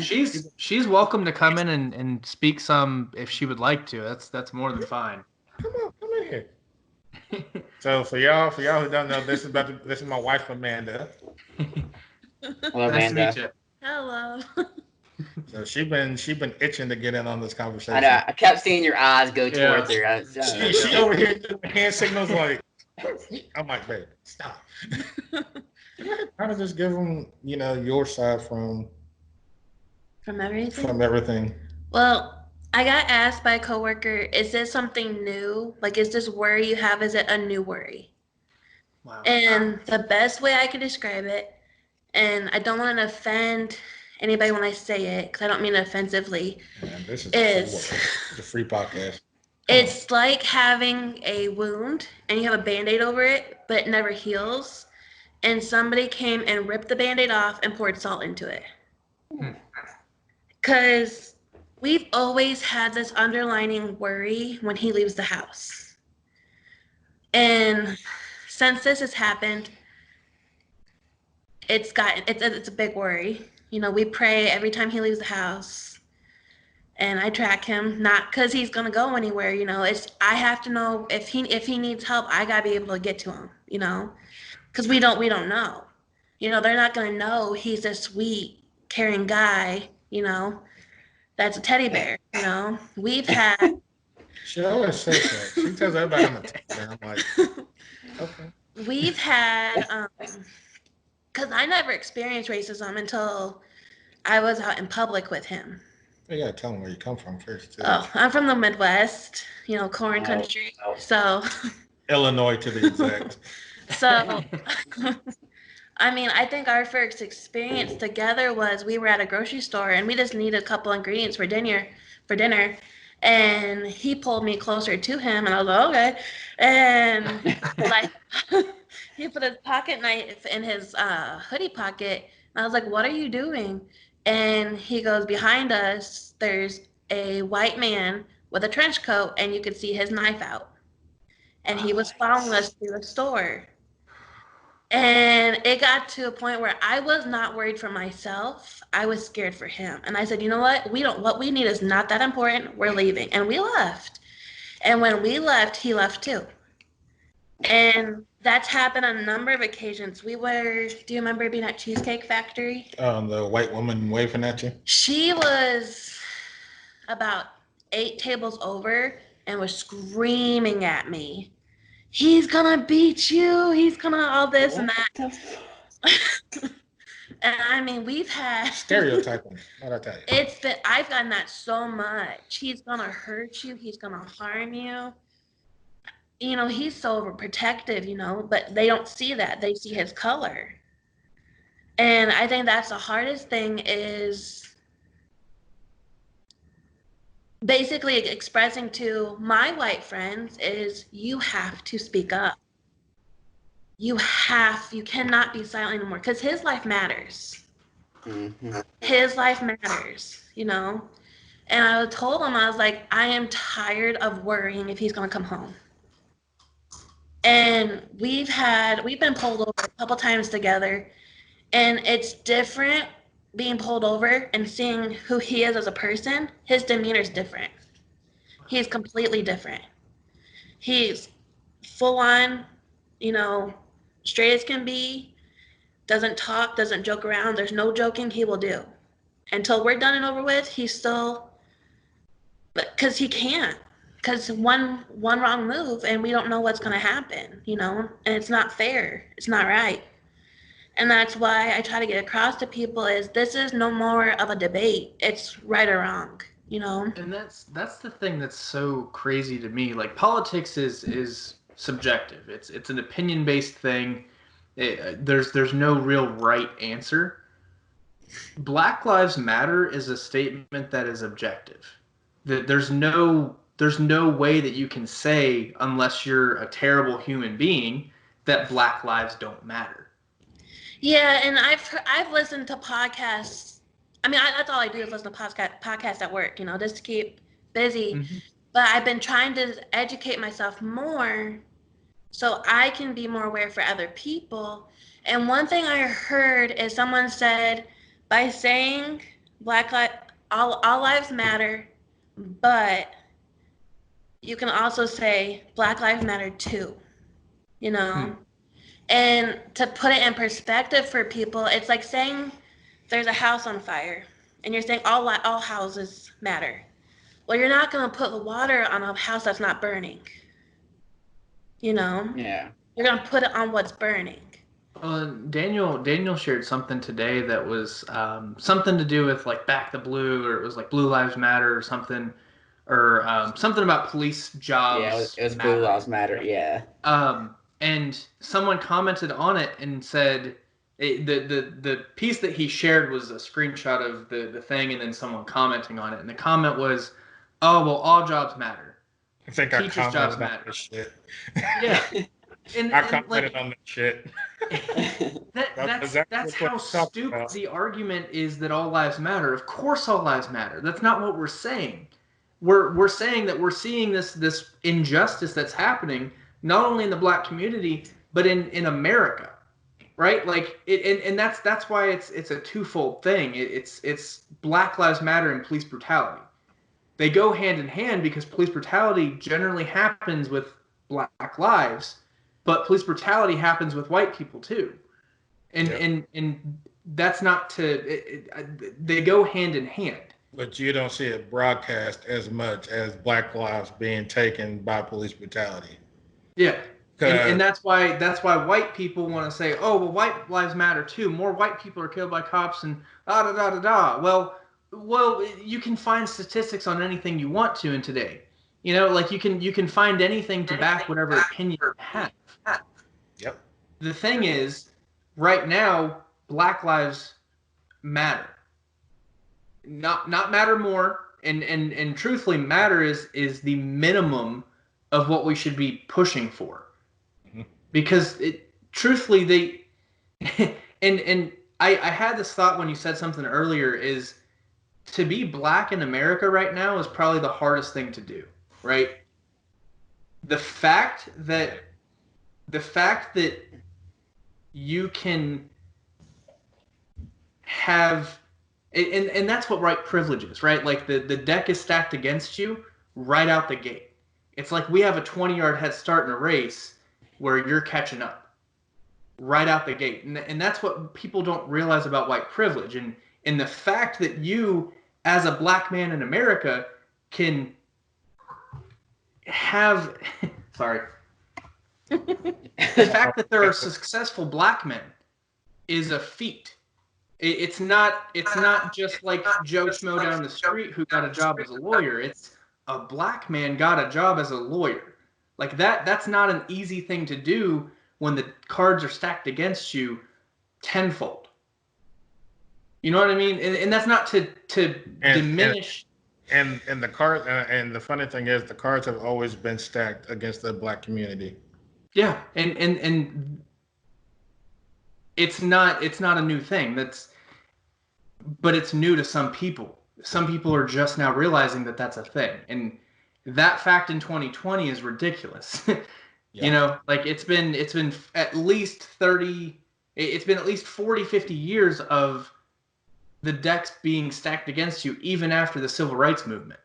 She's welcome to come in and speak some if she would like to. That's more than fine. Come in here. So for y'all who don't know, this is my wife Amanda. hello, Nice to Amanda. meet you. Hello. So she been itching to get in on this conversation. I know. I kept seeing your eyes go Yeah. towards her. She over here doing hand signals like, I'm like, babe, stop. Kind of just give them, your side from everything. Well, I got asked by a coworker, is this something new? Like, is this worry you have, is it a new worry? Wow. And the best way I could describe it, and I don't want to offend anybody when I say it, because I don't mean it offensively, Man, this is the free podcast. it's like having a wound and you have a Band-Aid over it, but it never heals. And somebody came and ripped the Band-Aid off and poured salt into it. Because we've always had this underlining worry when he leaves the house. And since this has happened, it's a big worry. We pray every time he leaves the house. And I track him, not because he's gonna go anywhere. I have to know if he needs help. I gotta be able to get to him. Because we don't know. They're not gonna know he's a sweet, caring guy. That's a teddy bear. We've had. She always says that. She tells everybody I'm a teddy bear. I'm like, okay. We've had. Because I never experienced racism until I was out in public with him. You gotta tell them where you come from first, too. Oh, I'm from the Midwest, corn country. So, Illinois to be exact. so, I think our first experience together was we were at a grocery store and we just needed a couple ingredients for dinner. And he pulled me closer to him and I was like, okay. And like, he put his pocket knife in his hoodie pocket. And I was like, what are you doing? And he goes, behind us, there's a white man with a trench coat and you could see his knife out. And he was following us through the store. And it got to a point where I was not worried for myself. I was scared for him. And I said, you know what? What we need is not that important. We're leaving. And we left. And when we left, he left too. And that's happened on a number of occasions. Do you remember being at Cheesecake Factory? The white woman waving at you? She was about 8 tables over and was screaming at me. He's gonna beat you. He's gonna all this and that. And we've had Stereotyping. What'd I tell you? I've gotten that so much. He's gonna hurt you. He's gonna harm you. He's so overprotective. But they don't see that. They see his color. And I think that's the hardest thing is basically expressing to my white friends is you have to speak up. You cannot be silent anymore because his life matters. Mm-hmm. His life matters, And I told him, I was like, I am tired of worrying if he's going to come home. And we've been pulled over a couple times together, and it's different being pulled over and seeing who he is as a person. His demeanor is different. He's completely different. He's full on, straight as can be, doesn't talk, doesn't joke around. There's no joking he will do. Until we're done and over with, he's still, because he can't. Because one wrong move and we don't know what's going to happen, and it's not fair. It's not right. And that's why I try to get across to people is this is no more of a debate. It's right or wrong, you know? And that's the thing that's so crazy to me. Like politics is subjective. It's an opinion based thing. There's no real right answer. Black Lives Matter is a statement that is objective. There's no way that you can say, unless you're a terrible human being, that Black lives don't matter. Yeah, and I've listened to podcasts. I mean, that's all I do is listen to podcasts at work, you know, just to keep busy. Mm-hmm. But I've been trying to educate myself more so I can be more aware for other people. And one thing I heard is someone said by saying all lives matter, but you can also say Black Lives Matter too, you know? And to put it in perspective for people, it's like saying there's a house on fire and you're saying all houses matter. Well, you're not going to put the water on a house that's not burning. You know? Yeah. You're going to put it on what's burning. Daniel shared something today that was something to do with like Back the Blue, or it was like Blue Lives Matter or something, or something about police jobs. Yeah, it was Blue Lives Matter. Yeah. And someone commented on it and said the piece that he shared was a screenshot of the thing, and then someone commenting on it, and the comment was, "Oh well, all jobs matter. I think Teachers' I jobs commented on matter." this shit. Yeah, I commented on that shit. That's how stupid the argument is that all lives matter. Of course, all lives matter. That's not what we're saying. We're saying that we're seeing this injustice that's happening not only in the Black community but in America, right? Like and that's why it's a twofold thing. It's Black Lives Matter and police brutality. They go hand in hand because police brutality generally happens with Black lives, but police brutality happens with white people too. And that's not they go hand in hand. But you don't see it broadcast as much as Black lives being taken by police brutality. Yeah. And that's why white people want to say, oh well, white lives matter too. More white people are killed by cops and da da da da da. Well, you can find statistics on anything you want to in today. You know, like you can find anything to back whatever opinion you have. Yep. The thing is, right now, Black lives matter. Not matter more, and truthfully, matter is the minimum of what we should be pushing for. Mm-hmm. Because truthfully, they and I had this thought when you said something earlier, is to be Black in America right now is probably the hardest thing to do, right? The fact that you can have, and that's what white privilege is, right? Like the deck is stacked against you right out the gate. It's like we have a 20-yard head start in a race where you're catching up right out the gate. And that's what people don't realize about white privilege. And the fact that you, as a Black man in America, can have, sorry, the fact that there are successful Black men is a feat. It's not just like Joe Schmo down the street who got a job as a lawyer. It's a Black man got a job as a lawyer. Like that's not an easy thing to do when the cards are stacked against you tenfold. You know what I mean? And that's not to diminish. And the card and the funny thing is the cards have always been stacked against the Black community. Yeah, and it's not a new thing. But it's new to some people. Some people are just now realizing that that's a thing, and that fact in 2020 is ridiculous. Yeah. You know, like it's been at least 30. It's been at least 40, 50 years of the decks being stacked against you, even after the civil rights movement.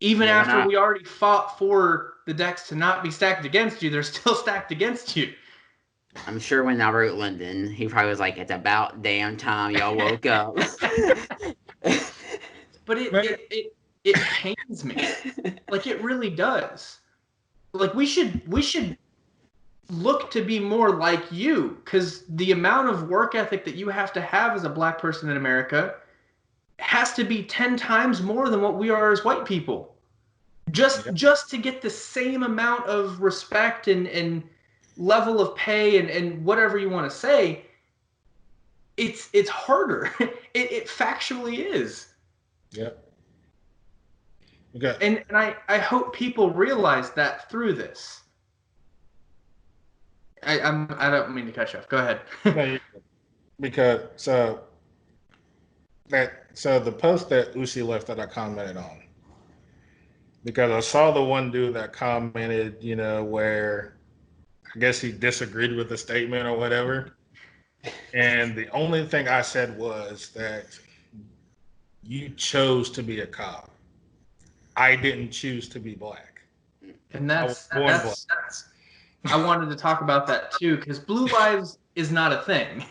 Even after we already fought for the decks to not be stacked against you, they're still stacked against you. I'm sure when I wrote Lendon, he probably was like, "It's about damn time y'all woke up." But it pains me. Like it really does. Like we should look to be more like you, because the amount of work ethic that you have to have as a black person in America has to be 10 times more than what we are as white people. Just to get the same amount of respect and level of pay and whatever you want to say, it's harder. It factually is. Yep. Okay. And I hope people realize that through this. I don't mean to cut you off. Go ahead. No, because the post that Uzi left that I commented on, because I saw the one dude that commented, where I guess he disagreed with the statement or whatever. And the only thing I said was that you chose to be a cop. I didn't choose to be black. And that's I wanted to talk about that too, because blue lives is not a thing.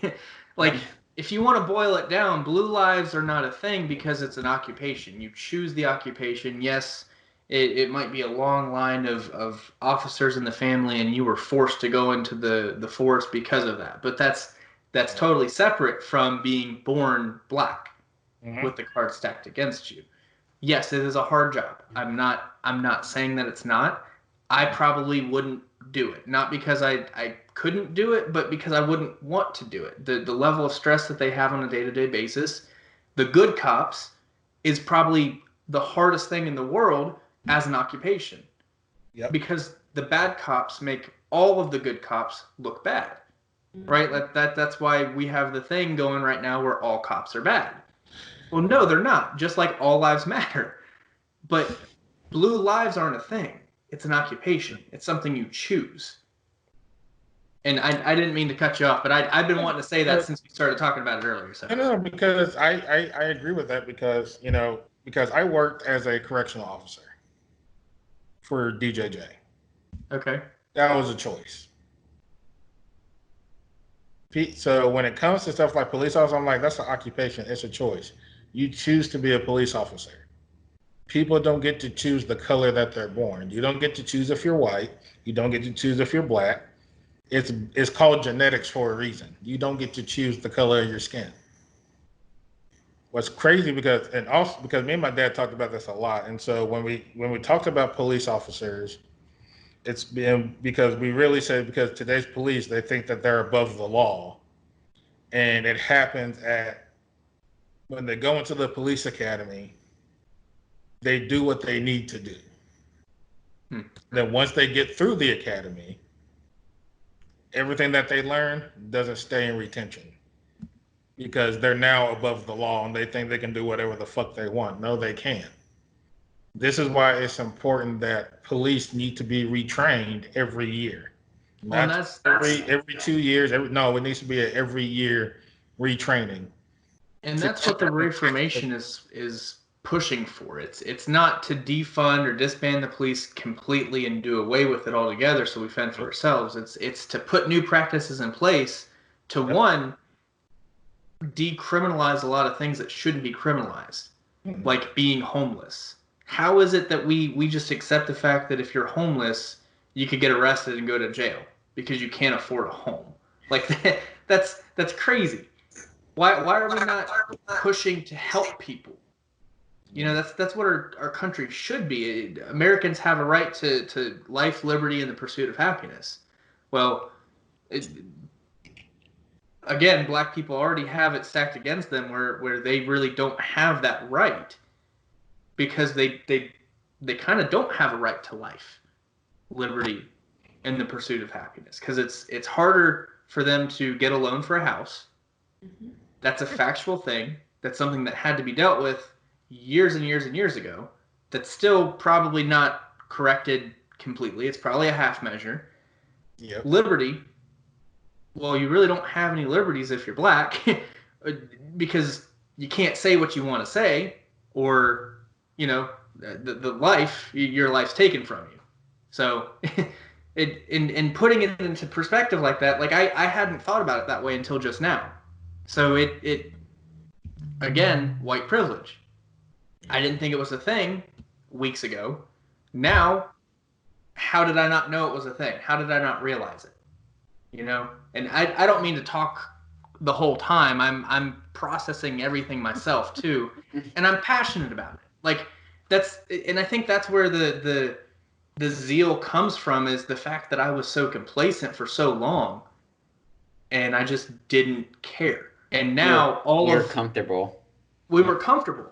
Like, if you want to boil it down, blue lives are not a thing because it's an occupation. You choose the occupation. Yes, it might be a long line of officers in the family, and you were forced to go into the force because of that. But that's totally separate from being born black with the cards stacked against you. Yes, it is a hard job. I'm not saying that it's not. I probably wouldn't do it. Not because I couldn't do it, but because I wouldn't want to do it. The level of stress that they have on a day-to-day basis, the good cops is probably the hardest thing in the world as an occupation. Yep. Because the bad cops make all of the good cops look bad. Right? That's why we have the thing going right now where all cops are bad. Well, no, they're not. Just like all lives matter. But blue lives aren't a thing. It's an occupation. It's something you choose. And I didn't mean to cut you off, but I've been wanting to say that since we started talking about it earlier. So. No, because I agree with that because I worked as a correctional officer for DJJ. Okay. That was a choice. So when it comes to stuff like police officer, I'm like, that's an occupation. It's a choice. You choose to be a police officer. People don't get to choose the color that they're born. You don't get to choose if you're white. You don't get to choose if you're black. It's called genetics for a reason. You don't get to choose the color of your skin. What's crazy because me and my dad talked about this a lot, and so when we talked about police officers, it's been because we really said because today's police, they think that they're above the law, and it happens when they go into the police academy, they do what they need to do. Then once they get through the academy, everything that they learn doesn't stay in retention because they're now above the law and they think they can do whatever the fuck they want. No, they can't. This is why it's important that police need to be retrained every year. Well, that's every 2 years. It needs to be an every year retraining. And that's what the Reformation is pushing for. It's not to defund or disband the police completely and do away with it altogether so we fend for ourselves. It's to put new practices in place to one, decriminalize a lot of things that shouldn't be criminalized, like being homeless. How is it that we just accept the fact that if you're homeless, you could get arrested and go to jail because you can't afford a home? Like that's crazy. Why are we not pushing to help people? That's what our country should be. Americans have a right to life, liberty, and the pursuit of happiness. Well, again, black people already have it stacked against them where they really don't have that right because they kind of don't have a right to life, liberty, and the pursuit of happiness because it's harder for them to get a loan for a house. That's a factual thing. That's something that had to be dealt with years and years and years ago. That's still probably not corrected completely. It's probably a half measure. Yep. Liberty. Well, you really don't have any liberties if you're black because you can't say what you want to say or, the life, your life's taken from you. So in putting it into perspective like that, like I hadn't thought about it that way until just now. So it again, white privilege. I didn't think it was a thing weeks ago. Now, how did I not know it was a thing? How did I not realize it? And I don't mean to talk the whole time. I'm processing everything myself too, and I'm passionate about it. Like and I think that's where the zeal comes from, is the fact that I was so complacent for so long, and I just didn't care. And now you're comfortable. We were comfortable.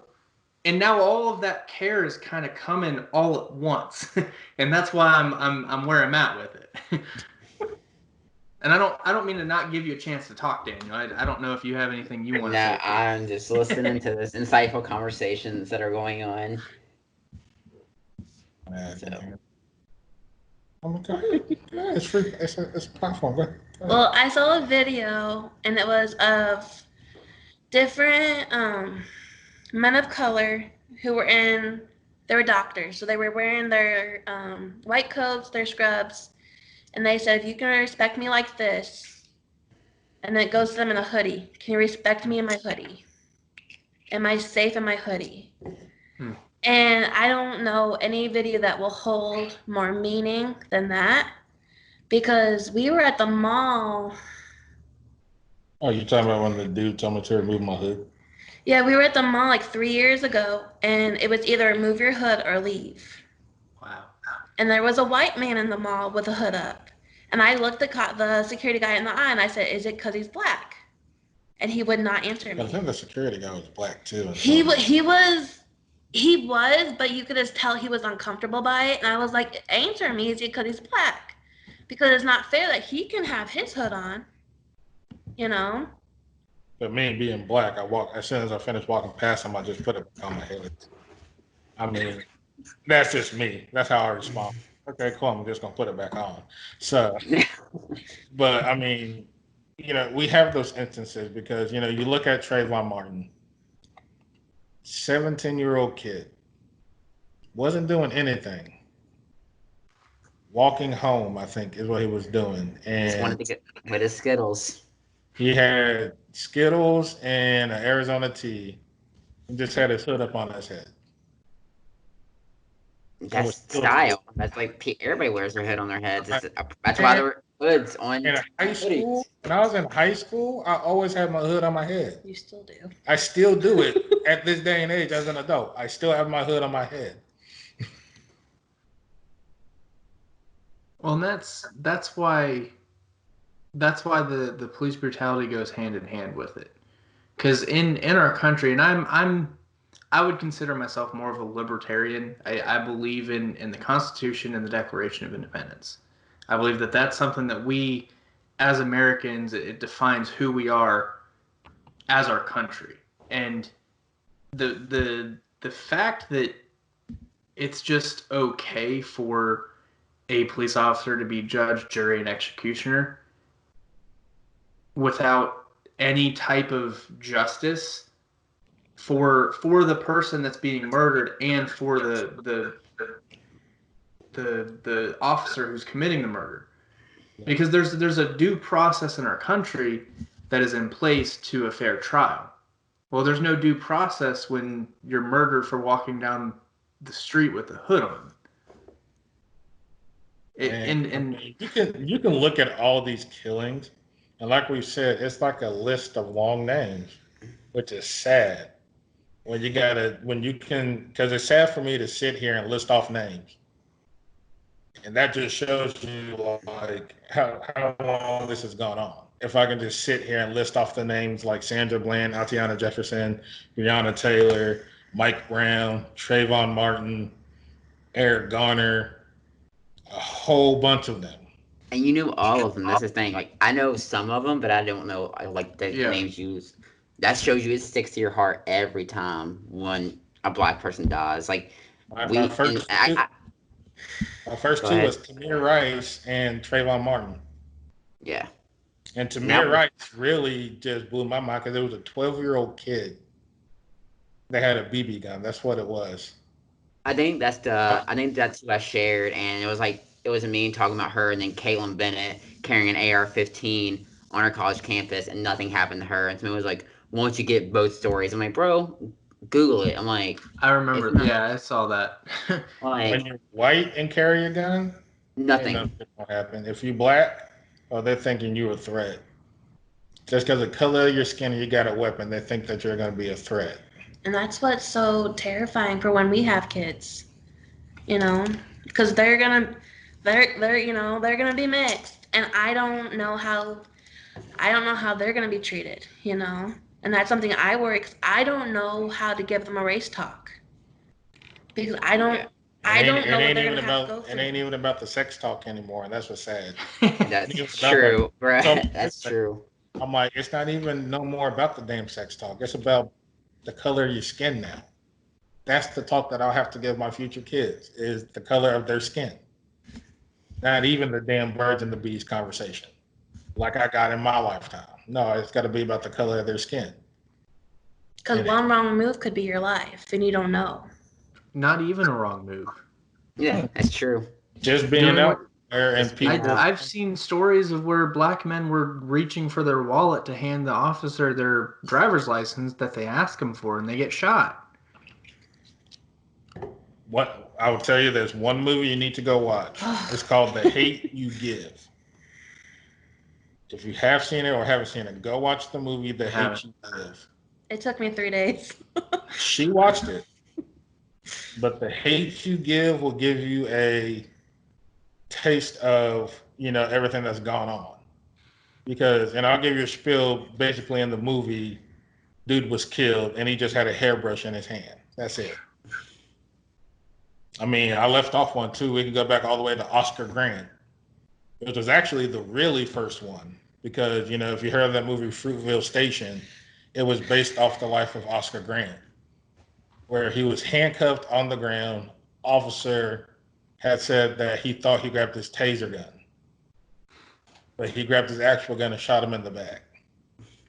And now all of that care is kind of coming all at once. And that's why I'm where I'm at with it. And I don't mean to not give you a chance to talk, Daniel. I don't know if you have anything you want to say. No, I'm just listening to this insightful conversations that are going on. So. It's free. It's a platform. Go ahead. Well, I saw a video, and it was of different men of color who were they were doctors, so they were wearing their white coats, their scrubs, and they said, if you can respect me like this, and then it goes to them in a hoodie, can you respect me in my hoodie? Am I safe in my hoodie? And I don't know any video that will hold more meaning than that, because we were at the mall. Oh, you're talking about when the dude told me to remove my hood? Yeah, we were at the mall like 3 years ago, and it was either remove your hood or leave. Wow. And there was a white man in the mall with a hood up. And I looked the security guy in the eye, and I said, is it because he's black? And he would not answer me. I think the security guy was black too. He was, but you could just tell he was uncomfortable by it. And I was like, answer me, is it because he's black? Because it's not fair that he can have his hood on, But me being black, as soon as I finished walking past him, I just put it on my head. I mean, that's just me. That's how I respond. Okay, cool. I'm just gonna put it back on. So, but I mean, we have those instances because you look at Trayvon Martin, 17-year-old kid, wasn't doing anything. Walking home, I think, is what he was doing, and just wanted to get with his Skittles. He had Skittles and an Arizona tea. He just had his hood up on his head. That's style. That's like everybody wears their hood on their heads. That's why there were hoods on. In high school, when I was in high school, I always had my hood on my head. You still do. I still do it at this day and age as an adult. I still have my hood on my head. Well, and that's why the police brutality goes hand in hand with it. Because in our country, and I would consider myself more of a libertarian. I believe in the Constitution and the Declaration of Independence. I believe that that's something that we, as Americans, it defines who we are as our country. And the fact that it's just okay for a police officer to be judge, jury, and executioner without any type of justice for the person that's being murdered and for the officer who's committing the murder, because there's a due process in our country that is in place to a fair trial. Well, there's no due process when you're murdered for walking down the street with a hood on. And you can look at all these killings, and like we said, it's like a list of long names, which is sad. Because it's sad for me to sit here and list off names, and that just shows you like how long this has gone on. If I can just sit here and list off the names like Sandra Bland, Atiana Jefferson, Breonna Taylor, Mike Brown, Trayvon Martin, Eric Garner, a whole bunch of them. And you knew all of them. That's the thing. Like, I know some of them, but I don't know like the names used. That shows you it sticks to your heart every time when a black person dies. Like my first two was Tamir Rice and Trayvon Martin. Yeah. And Tamir Rice really just blew my mind because it was a 12-year-old kid that had a BB gun. That's what it was. I think that's who I shared, and it was a meme talking about her, and then Caitlin Bennett carrying an AR-15 on her college campus, and nothing happened to her. And someone was like, "Won't you get both stories?" I'm like, "Bro, Google it." I'm like, I remember. Yeah, I saw that. Like, when you're white and carry a gun, nothing will happen. If you black or they're thinking you're a threat. Just because of the color of your skin and you got a weapon, they think that you're going to be a threat. And that's what's so terrifying for when we have kids, you know, because they're gonna be mixed, and I don't know how they're gonna be treated, you know, and that's something I worry. 'Cause I don't know how to give them a race talk because I don't. Yeah. I don't know what they're gonna have to go It through. ain't even about the sex talk anymore, and that's what's sad. That's true, bro. So, That's true. I'm like, it's not even no more about the damn sex talk. It's about the color of your skin now. That's the talk that I'll have to give my future kids is the color of their skin. Not even the damn birds and the bees conversation like I got in my lifetime. No, it's got to be about the color of their skin. Because one wrong move could be your life, and you don't know. Not even a wrong move. Yeah, that's true. Just being out there and people. I've seen stories of where black men were reaching for their wallet to hand the officer their driver's license that they ask them for, and they get shot. What I will tell you, there's one movie you need to go watch. It's called The Hate You Give. If you have seen it or haven't seen it, go watch the movie The Hate You Give. It took me 3 days. She watched it. But The Hate You Give will give you a taste of, everything that's gone on. Because, and I'll give you a spiel, basically in the movie, dude was killed and he just had a hairbrush in his hand. That's it. I mean, I left off one too. We can go back all the way to Oscar Grant. It was actually the really first one because, if you heard of that movie Fruitvale Station, it was based off the life of Oscar Grant, where he was handcuffed on the ground. Officer had said that he thought he grabbed his taser gun, but he grabbed his actual gun and shot him in the back.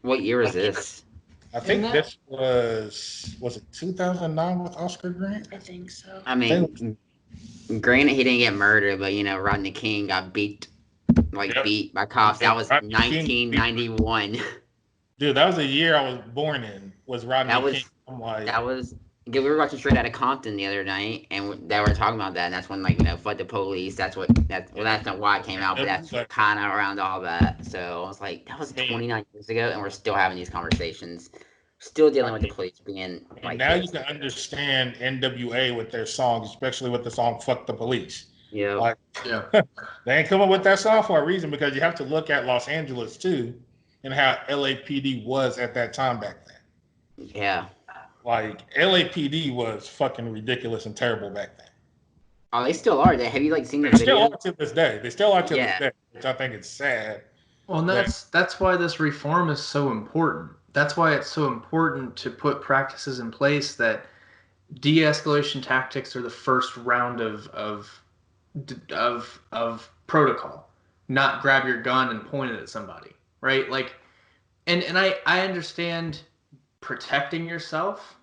What year is this? I think this was it 2009 with Oscar Grant? I think so. I mean, granted, he didn't get murdered, but Rodney King got beat by cops. That was 1991. Dude, that was the year I was born in. Was Rodney King? I'm like, that was. We were watching Straight Outta Compton the other night, and they were talking about that. And that's when, fuck the police. That's not why it came out, but that's kind of around all that. So I was like, that was 29 years ago, and we're still having these conversations, still dealing with the police being like. Now you can understand NWA with their songs, especially with the song "Fuck the Police." Yeah. They ain't coming with that song for a reason because you have to look at Los Angeles too, and how LAPD was at that time back then. Yeah. LAPD was fucking ridiculous and terrible back then. Oh, they still are. Have you seen the video? They still are to this day. They still are to this day, which I think is sad. Well, and that's why this reform is so important. That's why it's so important to put practices in place that de-escalation tactics are the first round of protocol, not grab your gun and point it at somebody, right? And I understand protecting yourself,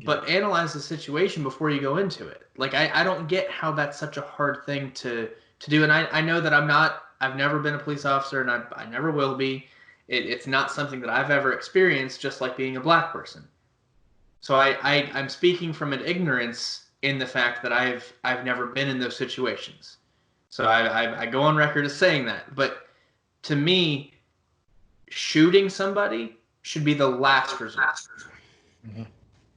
but analyze the situation before you go into it. I don't get how that's such a hard thing to do. And I know that I've never been a police officer, and I never will be. It's not something that I've ever experienced, just like being a black person. So I'm speaking from an ignorance in the fact that I've never been in those situations. So I go on record as saying that. But to me, shooting somebody should be the last resort,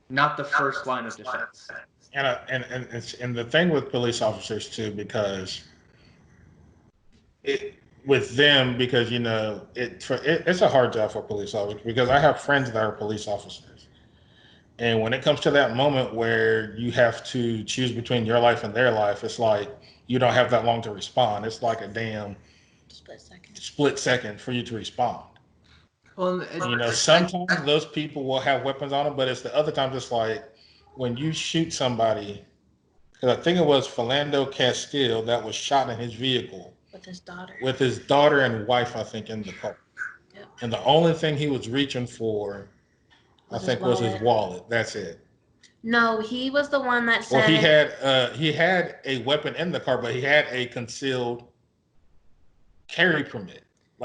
not the first line of defense. And the thing with police officers too, because it's a hard job for police officers because I have friends that are police officers, and when it comes to that moment where you have to choose between your life and their life, it's like you don't have that long to respond. It's like a damn split second for you to respond. Well, sometimes those people will have weapons on them, but it's the other times it's like when you shoot somebody, because I think it was Philando Castile that was shot in his vehicle. With his daughter and wife, I think, in the car. Yep. And the only thing he was reaching for, was his wallet. That's it. No, he was the one that said. Well, he had a weapon in the car, but he had a concealed carry permit.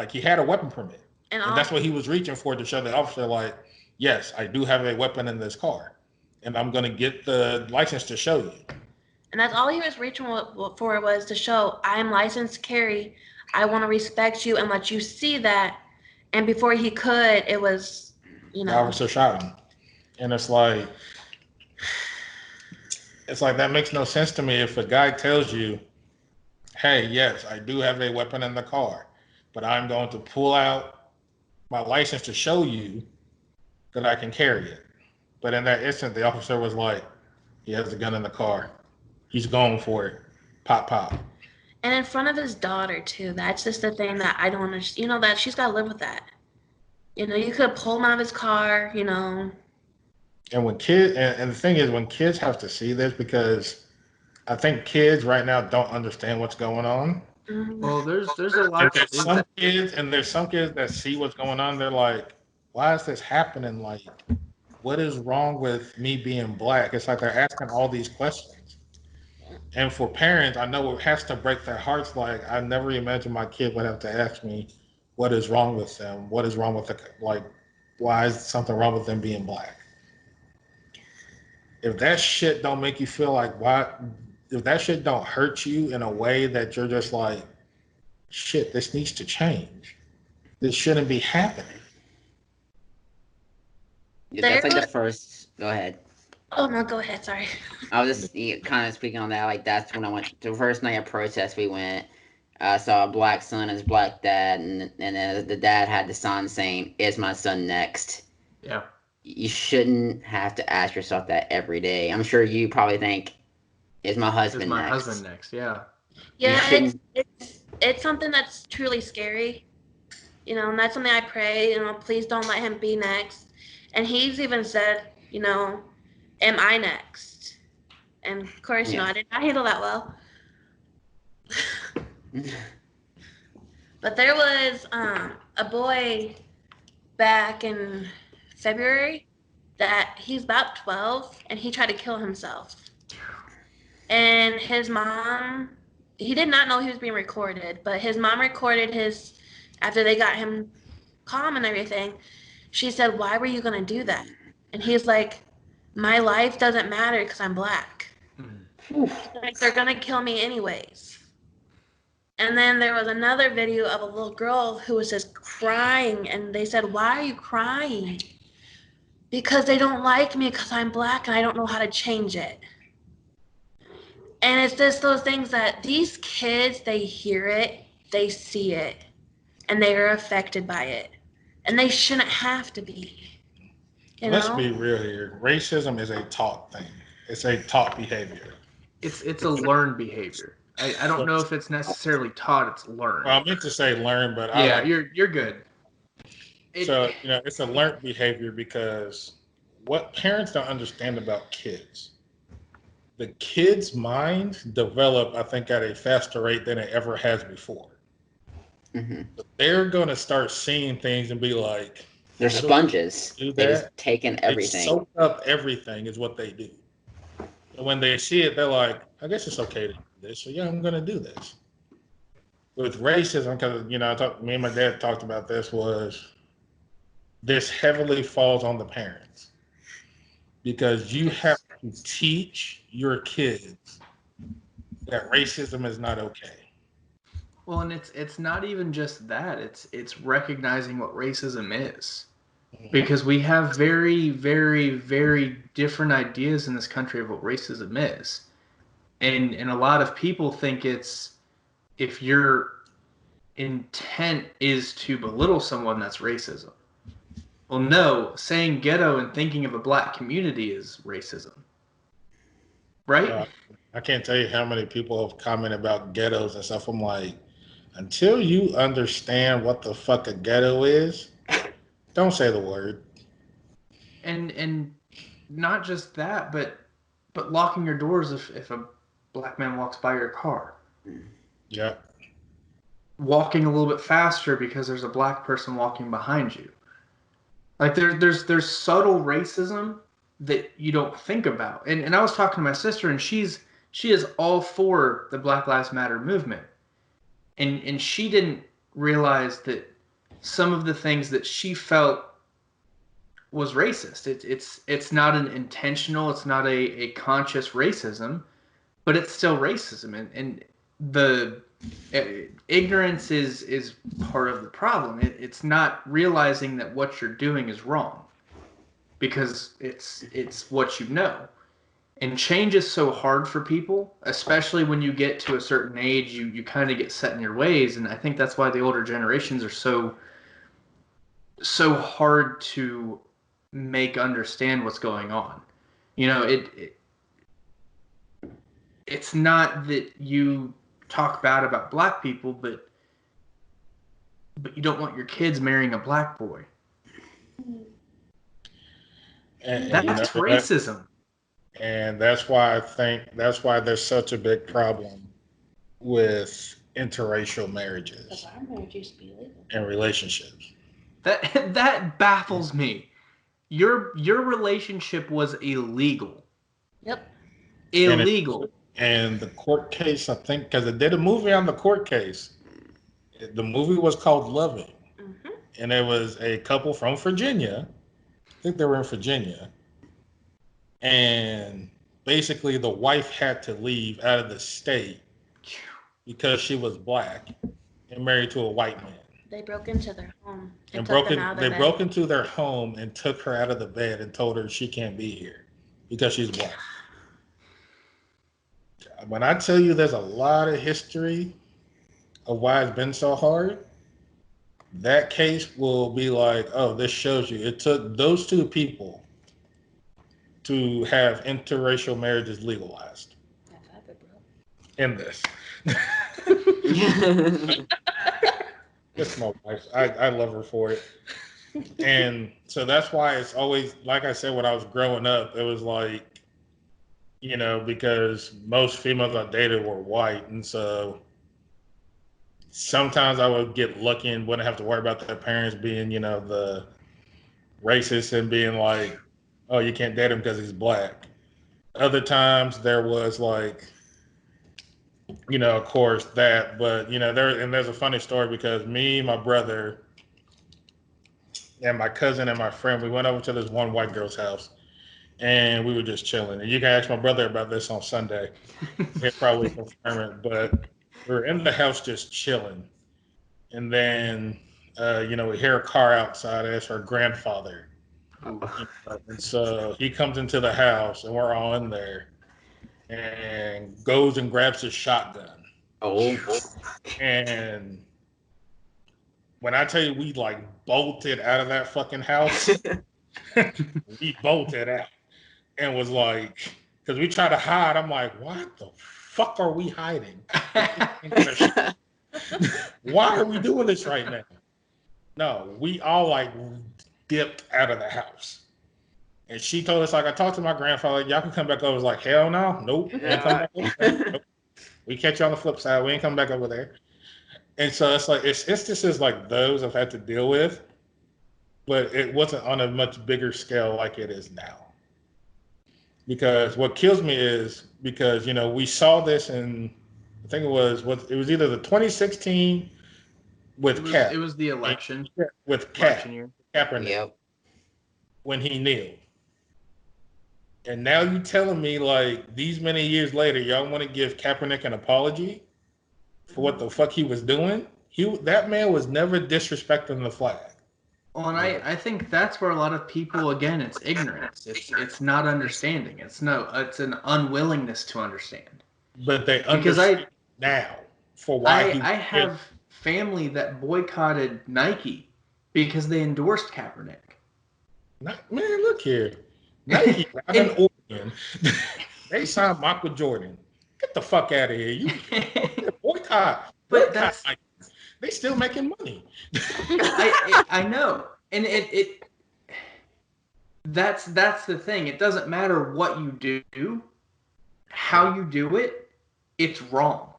He had a weapon permit. And that's what he was reaching for, to show the officer, yes, I do have a weapon in this car, and I'm going to get the license to show you. And that's all he was reaching for, was to show I'm licensed to carry. I want to respect you and let you see that. And before he could, it was, The officer shot him. And it's like that makes no sense to me if a guy tells you, hey, yes, I do have a weapon in the car, but I'm going to pull out my license to show you that I can carry it. But in that instant, the officer was like, he has the gun in the car. He's going for it. Pop, pop. And in front of his daughter, too. That's just the thing that I don't understand. That she's got to live with that. You could pull him out of his car, And when kids, and the thing is, when kids have to see this, because I think kids right now don't understand what's going on. Well, there's a lot. There's some kids that see what's going on. They're like, why is this happening? Like, what is wrong with me being black? It's like they're asking all these questions. And for parents, I know it has to break their hearts. Like, I never imagined my kid would have to ask me, what is wrong with them? What is wrong with why is something wrong with them being black? If that shit don't make you feel like, if that shit don't hurt you in a way that you're just like, shit, this needs to change. This shouldn't be happening. Yeah, that's like the first. Go ahead. Oh, no, go ahead. Sorry. I was just kind of speaking on that. Like, that's when I went. The first night of protest, we went. I saw a black son and his black dad, and then the dad had the sign saying, "Is my son next?" Yeah. You shouldn't have to ask yourself that every day. I'm sure you probably think, "Is my husband next?" Is my husband next? Yeah. Yeah, it's something that's truly scary. And that's something I pray, please don't let him be next. And he's even said, am I next? And of course, I did not handle that well. But there was a boy back in February that he's about 12, and he tried to kill himself. And his mom, he did not know he was being recorded, but his mom recorded after they got him calm and everything. She said, "Why were you going to do that?" And he's like, "My life doesn't matter because I'm black. Like, they're going to kill me anyways." And then there was another video of a little girl who was just crying, and they said, "Why are you crying?" "Because they don't like me because I'm black and I don't know how to change it." And it's just those things that these kids, they hear it, they see it, and they are affected by it. And they shouldn't have to be. Let's be real here. Racism is a taught thing. It's a taught behavior. It's a learned behavior. I don't know if it's necessarily taught, it's learned. Well, I meant to say learn, but yeah, you're good. It's a learned behavior because what parents don't understand about kids, the kid's mind develop, I think, at a faster rate than it ever has before. Mm-hmm. They're going to start seeing things and be like, they're sponges. They just take in everything. They soak up everything is what they do. And when they see it, they're like, I guess it's okay to do this. So yeah, I'm going to do this. With racism, because, me and my dad talked about this heavily falls on the parents. Because you have to teach your kids that racism is not okay. Well, and it's not even just that. It's recognizing what racism is. Because we have very, very, very different ideas in this country of what racism is. And a lot of people think it's if your intent is to belittle someone, that's racism. Well, no, saying ghetto and thinking of a black community is racism. Right? I can't tell you how many people have commented about ghettos and stuff. I'm like, until you understand what the fuck a ghetto is, don't say the word. And not just that, but locking your doors if a black man walks by your car. Yeah. Walking a little bit faster because there's a black person walking behind you. Like there's subtle racism that you don't think about. And I was talking to my sister, and she is all for the Black Lives Matter movement. And she didn't realize that some of the things that she felt was racist. It's not an intentional, it's not a conscious racism, but it's still racism. And the ignorance is part of the problem. It's not realizing that what you're doing is wrong, because it's what you know. And change is so hard for people, especially when you get to a certain age. You kind of get set in your ways, and I think that's why the older generations are so hard to make understand what's going on. You know, it's not that you talk bad about black people, but you don't want your kids marrying a black boy. And That's racism. And that's why there's such a big problem with interracial marriages and relationships. That baffles me. Your relationship was illegal. Yep. Illegal. And the court case, I think, because they did a movie on the court case. The movie was called Loving. Mm-hmm. And it was a couple from Virginia. I think they were in Virginia. And basically the wife had to leave out of the state because she was black and married to a white man. They broke into their home. They broke into their home and took her out of the bed and told her she can't be here because she's black. When I tell you there's a lot of history of why it's been so hard, that case will be like, oh, this shows you. It took those two people to have interracial marriages legalized. In this. That's my wife. I love her for it. And so that's why it's always, like I said, when I was growing up, it was like, you know, because most females I dated were white. And so sometimes I would get lucky and wouldn't have to worry about their parents being, you know, the racist and being like, oh, you can't date him because he's black. Other times there was like, you know, of course that, but you know, there's a funny story because me, my brother, and my cousin and my friend, we went over to this one white girl's house and we were just chilling. And you can ask my brother about this on Sunday. He'll probably confirm it, but we were in the house just chilling. And then, you know, we hear a car outside. It's her grandfather. And so he comes into the house and we're all in there and goes and grabs his shotgun. Oh. And when I tell you we like bolted out of that fucking house, we bolted out and was like, because we tried to hide. I'm like, what the fuck are we hiding? Why are we doing this right now? No, we all like dipped out of the house. And she told us, like, I talked to my grandfather, y'all can come back over. I was like, hell no, nope. Come back over there. Nope. We catch you on the flip side. We ain't come back over there. And so it's like, it's instances like those I've had to deal with, but it wasn't on a much bigger scale like it is now. Because what kills me is because, you know, we saw this in, I think it was either the 2016 with Cap. It was the election. With Cap. Kaepernick. Yep. When he kneeled. And now you telling me, like, these many years later, y'all want to give Kaepernick an apology for what the fuck he was doing? That man was never disrespecting the flag. Well, and I think that's where a lot of people, again, it's ignorance. It's not understanding. It's an unwillingness to understand. But they understand now for why I have family that boycotted Nike because they endorsed Kaepernick. Man, look here. Nike out in Oregon. They signed Michael Jordan. Get the fuck out of here. You boycott. But that's Nike. They still making money. I know. And that's the thing. It doesn't matter what you do, how you do it, it's wrong.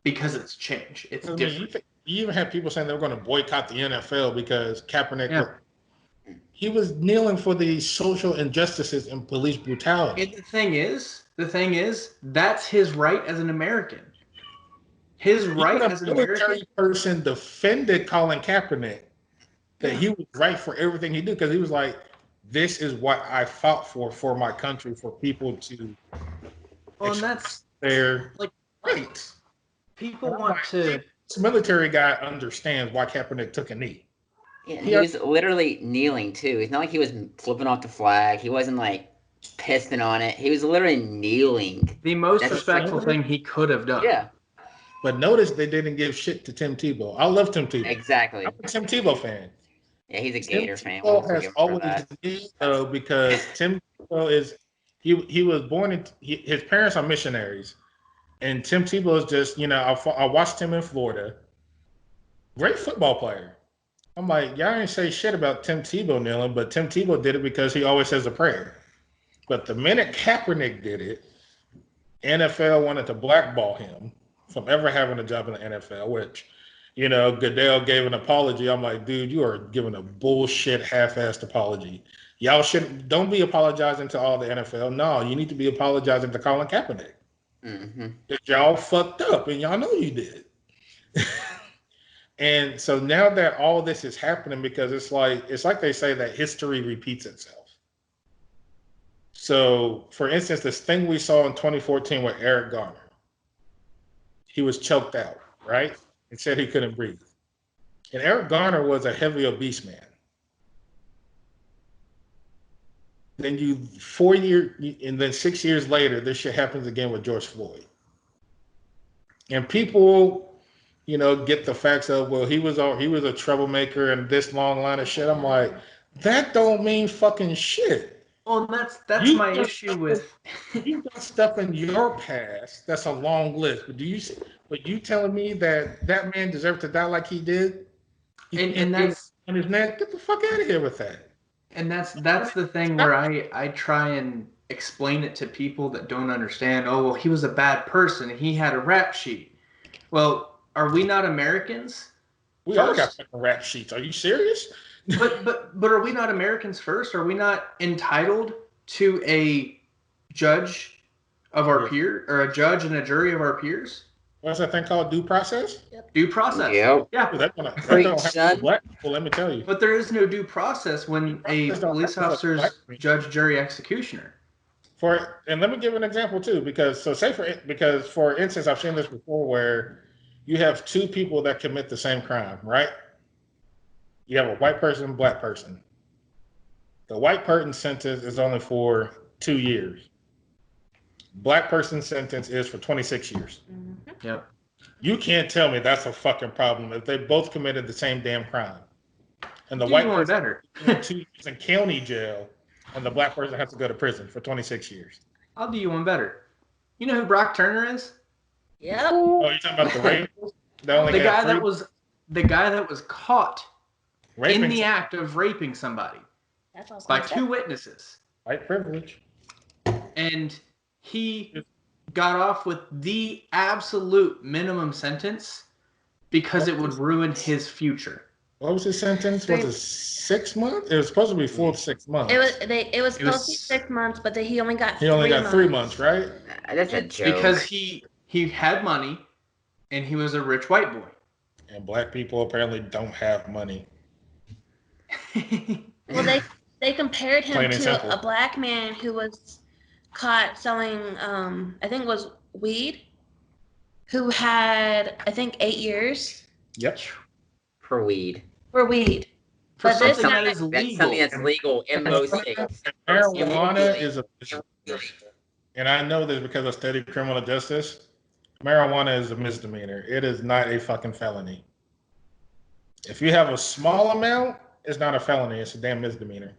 Because it's change. It's different. You even have people saying they were going to boycott the NFL because Kaepernick he was kneeling for the social injustices and police brutality. And the thing is, that's his right as an American. His right as an American person defended Colin Kaepernick that he was right for everything he did because he was like, "This is what I fought for my country, for people to." Well, and that's their like rights. People want to. This military guy understands why Kaepernick took a knee. Yeah, he was literally kneeling too. It's not like he was flipping off the flag. He wasn't like pissing on it. He was literally kneeling. The most respectful thing he could have done. Yeah. But notice they didn't give shit to Tim Tebow. I love Tim Tebow. Exactly. I'm a Tim Tebow fan. Yeah, he's a Gator fan. Tebow has always been though, because Tim Tebow is he was born in his parents are missionaries, and Tim Tebow is just I watched him in Florida. Great football player. I'm like, y'all ain't say shit about Tim Tebow kneeling, but Tim Tebow did it because he always says a prayer. But the minute Kaepernick did it, NFL wanted to blackball him from ever having a job in the NFL, which, Goodell gave an apology. I'm like, dude, you are giving a bullshit half-assed apology. Y'all don't be apologizing to all the NFL. No, you need to be apologizing to Colin Kaepernick. Mm-hmm. That y'all fucked up, and y'all know you did. And so now that all this is happening, because it's like they say that history repeats itself. So, for instance, this thing we saw in 2014 with Eric Garner, he was choked out, right? And said he couldn't breathe. And Eric Garner was a heavy obese man. Then 4 years, and then 6 years later, this shit happens again with George Floyd. And people, get the facts of, well, he was a troublemaker and this long line of shit. I'm like, that don't mean fucking shit. Well, that's my issue with. You got stuff in your past that's a long list, but you telling me that man deserved to die like he did? And that's on his neck. Get the fuck out of here with that. And that's the thing where I try and explain it to people that don't understand. Oh, well, he was a bad person. He had a rap sheet. Well, are we not Americans? We all got fucking rap sheets. Are you serious? But are we not Americans first? Are we not entitled to a judge of our peer, or a judge and a jury of our peers? What's that thing called? Due process? Yep. Due process. Yep. Yeah. That don't happen to black people, let me tell you. But there is no due process when a police officer's judge, jury, executioner. And let me give an example too, because for instance, I've seen this before where you have two people that commit the same crime, right? You have a white person, black person. The white person sentence is only for 2 years. Black person's sentence is for 26 years. Mm-hmm. Yep. You can't tell me that's a fucking problem if they both committed the same damn crime. And the white person better. 2 years in county jail, and the black person has to go to prison for 26 years. I'll do you one better. You know who Brock Turner is? Yep. Oh, you're talking about the rape? The guy that was caught raping in the act of raping somebody by two witnesses. White privilege. And he got off with the absolute minimum sentence because it would ruin his future. What was his sentence? Was it 6 months? It was supposed to be full 6 months. It was supposed to be 6 months, but he only got 3 months, right? That's a joke. Because he had money and he was a rich white boy. And black people apparently don't have money. Well, they compared him to a black man who was caught selling, I think it was weed, who had, I think, 8 years. Yep. For weed. For weed. For but something that is legal. That's something that's legal in most states. Marijuana is and I know this because I studied criminal justice. Marijuana is a misdemeanor. It is not a fucking felony. If you have a small amount, it's not a felony. It's a damn misdemeanor.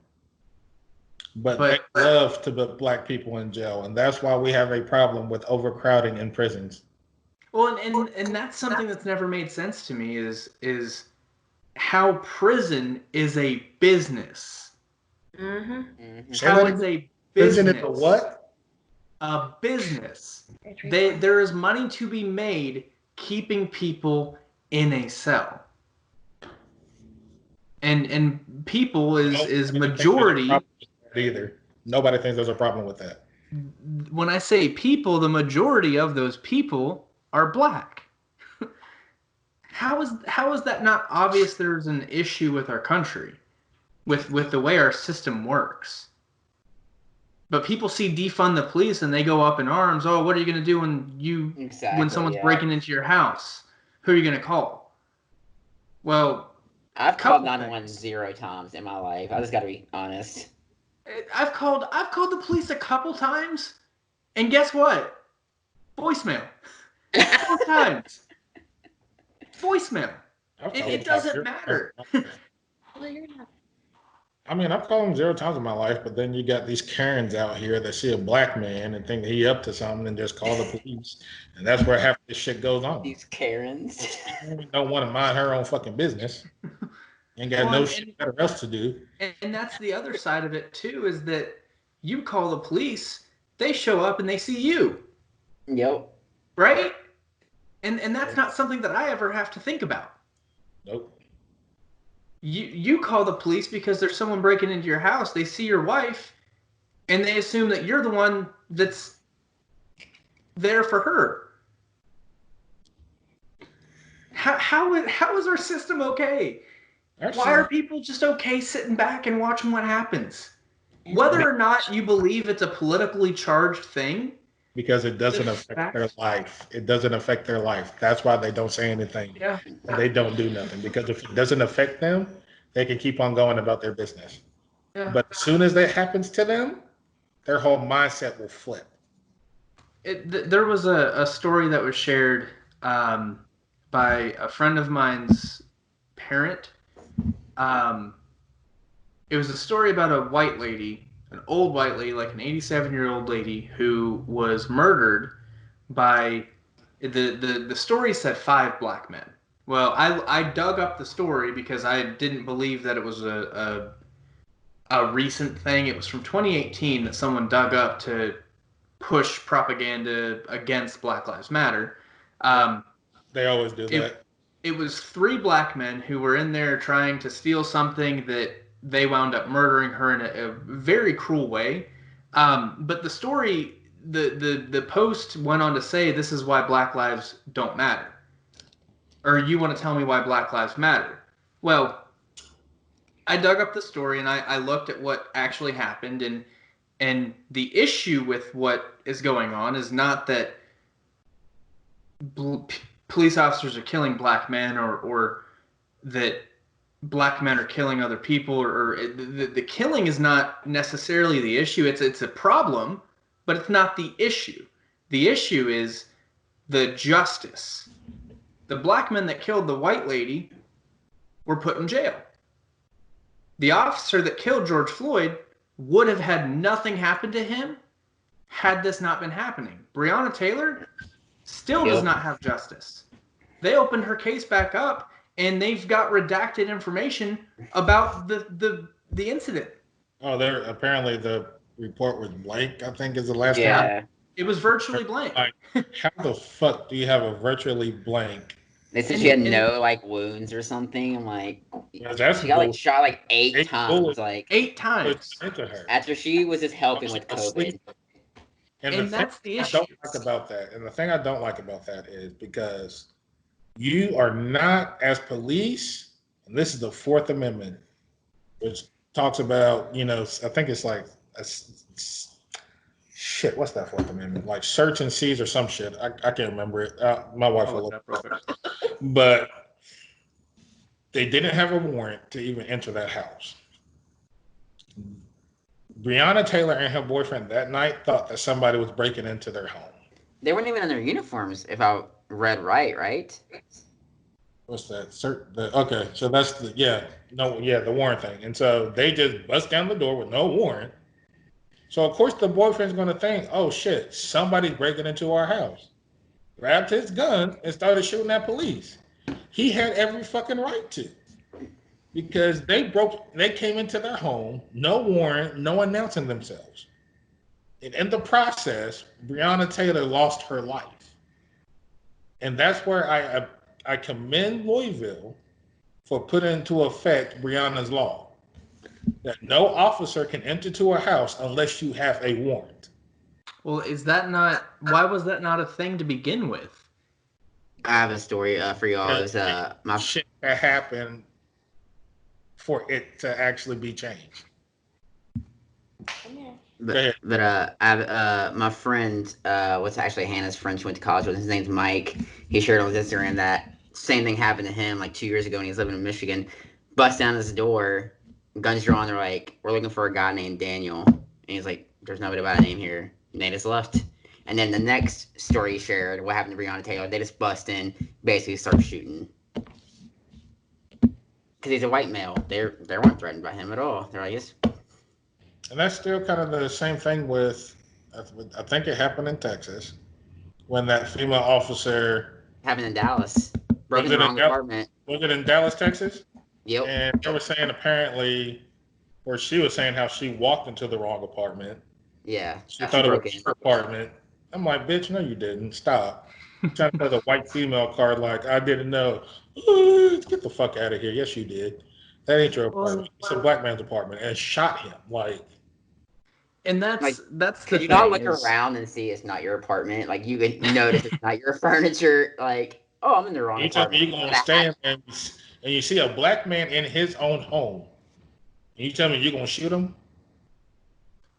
But they love to put black people in jail, and that's why we have a problem with overcrowding in prisons. Well, and that's something that's never made sense to me is how prison is a business. Mm-hmm. How it's a business. Prison is a what? A business. There is money to be made keeping people in a cell. And people is majority. Either. Nobody thinks there's a problem with that. When I say people, the majority of those people are black. How is that not obvious? There's an issue with our country, with the way our system works. But people see defund the police and they go up in arms. Oh, what are you going to do when someone's breaking into your house? Who are you going to call? Well, I've called 911 0 times in my life. I just got to be honest. I've called the police a couple times, and guess what? Voicemail. Both times. Voicemail. It doesn't matter. I mean, I've called them 0 times in my life, but then you got these Karens out here that see a black man and think that he up to something and just call the police. And that's where half this shit goes on. These Karens. Don't want to mind her own fucking business. Ain't got no shit better else to do. And that's the other side of it, too, is that you call the police, they show up and they see you. Yep. Right? And that's not something that I ever have to think about. Nope. You call the police because there's someone breaking into your house. They see your wife, and they assume that you're the one that's there for her. How is our system okay? Why are people just okay sitting back and watching what happens? Whether or not you believe it's a politically charged thing. Because it doesn't affect their life. It doesn't affect their life. That's why they don't say anything. Yeah. And they don't do nothing. Because if it doesn't affect them, they can keep on going about their business. Yeah. But as soon as that happens to them, their whole mindset will flip. There was a story that was shared by a friend of mine's parent. It was a story about a white lady, an old white lady, like an 87-year-old lady, who was murdered by the story said 5 black men. Well, I dug up the story because I didn't believe that it was a recent thing. It was from 2018 that someone dug up to push propaganda against Black Lives Matter. They always do that. It was 3 black men who were in there trying to steal something that they wound up murdering her in a very cruel way. But the story, the post went on to say, this is why Black lives don't matter. Or you want to tell me why Black lives matter? Well, I dug up the story and I looked at what actually happened, and the issue with what is going on is not that police officers are killing black men or that black men are killing other people, or the killing is not necessarily the issue. It's a problem, but it's not the issue. The issue is the justice. The black men that killed the white lady were put in jail. The officer that killed George Floyd would have had nothing happen to him had this not been happening. Breonna Taylor still does not have justice. They opened her case back up, and they've got redacted information about the incident. Oh, apparently the report was blank, I think is the last time. It was virtually blank. Like, how the fuck do you have a virtually blank? They said she had no wounds or something. I'm like, she got shot 8 times. 8 times. After she was just helping with COVID. And that's the issue. I don't like about that. And the thing I don't like about that is because you are not, as police, and this is the 4th Amendment, which talks about, I think it's shit, what's that 4th Amendment? Like search and seize or some shit. I can't remember it. My wife will look it up. But they didn't have a warrant to even enter that house. Breonna Taylor and her boyfriend that night thought that somebody was breaking into their home. They weren't even in their uniforms, if I read right? What's that? Okay, so that's the warrant thing. And so they just bust down the door with no warrant. So of course the boyfriend's gonna think, oh shit, somebody's breaking into our house. Grabbed his gun and started shooting at police. He had every fucking right to. Because they came into their home, no warrant, no announcing themselves. And in the process, Breonna Taylor lost her life. And that's where I commend Louisville for putting into effect Breonna's law. That no officer can enter to a house unless you have a warrant. Well, why was that not a thing to begin with? I have a story for y'all. It was my shit that happened for it to actually be changed. I have my friend, what's actually Hannah's friend she went to college with. His name's Mike. He shared on his Instagram that same thing happened to him like 2 years ago when he was living in Michigan. Bust down his door, guns drawn. They're like, "We're looking for a guy named Daniel," and he's like, "There's nobody by a name here." And they just left. And then the next story he shared, what happened to Breonna Taylor, they just bust in, basically start shooting. Because he's a white male. They weren't threatened by him at all. They're like, yes. And that's still kind of the same thing with, I think it happened in Texas, when that female officer Happened in Dallas. Broke in the wrong apartment. Was it in Dallas, Texas? Yep. And they were saying apparently, or she was saying how she walked into the wrong apartment. Yeah. She thought it was her apartment. I'm like, bitch, no, you didn't. Stop. Trying to play the white female card like, I didn't know. Get the fuck out of here. Yes, you did. That ain't your apartment. It's a black man's apartment. And shot him. And that's the thing. You not look around and see it's not your apartment. Like, you can notice it's not your furniture. Like, oh, I'm in the wrong apartment. You're going to stand and you see a black man in his own home. And you tell me you're going to shoot him?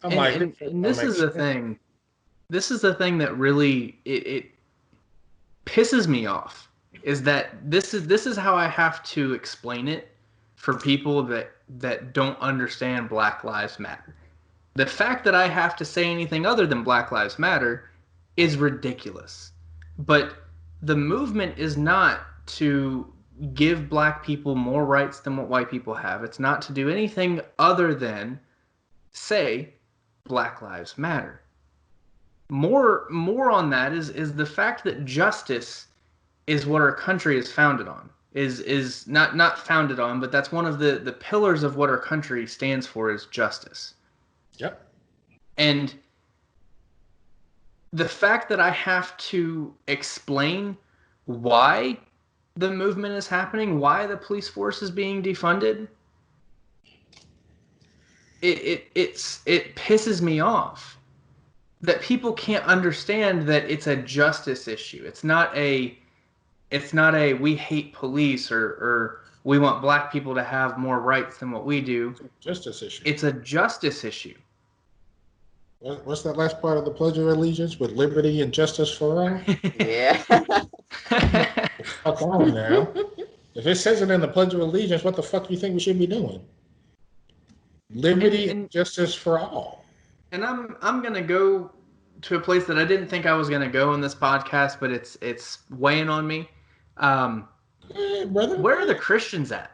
And this is the thing. This is the thing that really it pisses me off, is that this is how I have to explain it for people that don't understand Black Lives Matter. The fact that I have to say anything other than Black Lives Matter is ridiculous. But the movement is not to give black people more rights than what white people have. It's not to do anything other than say Black Lives Matter. More on that is the fact that justice is what our country is founded on. Is not founded on, but that's one of the pillars of what our country stands for, is justice. Yep. And the fact that I have to explain why the movement is happening, why the police force is being defunded, it pisses me off that people can't understand that it's a justice issue. It's not a we hate police or we want black people to have more rights than what we do. Justice issue. It's a justice issue. What's that last part of the Pledge of Allegiance? With liberty and justice for all? Yeah. Fuck on now. If it says it in the Pledge of Allegiance, what the fuck do you think we should be doing? Liberty and justice for all. And I'm gonna go to a place that I didn't think I was gonna go in this podcast, but it's weighing on me. Hey, brother. Where are the Christians at?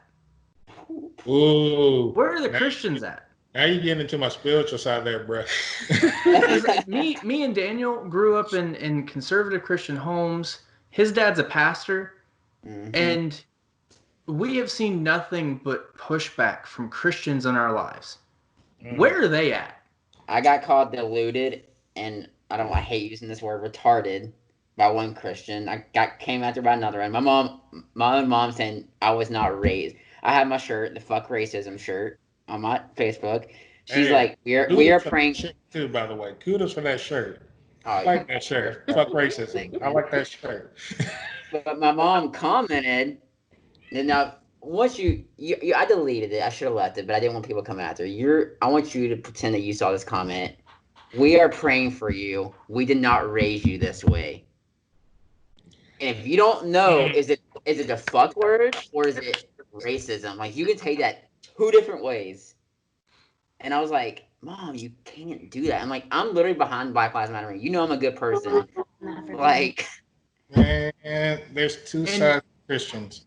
Ooh. Where are the Christians at? Now you're getting into my spiritual side there, bro. me and Daniel grew up in conservative Christian homes. His dad's a pastor, and we have seen nothing but pushback from Christians in our lives. Where are they at? I got called deluded, and I hate using this word, retarded, by one Christian. I came after by another, and my own mom saying I was not raised. I have my shirt, the fuck racism shirt, on my Facebook. She's like, we are praying too. By the way, kudos for that shirt. I like that shirt. Fuck racism. I like that shirt. But my mom commented, and now once you I deleted it. I should have left it, but I didn't want people to come after. I want you to pretend that you saw this comment. We are praying for you. We did not raise you this way. And if you don't know, is it the fuck word or is it racism? Like, you can take that two different ways. And I was like, Mom, you can't do that. I'm like, I'm literally behind Black Lives Matter. You know I'm a good person. Like, man, there's two sides of Christians.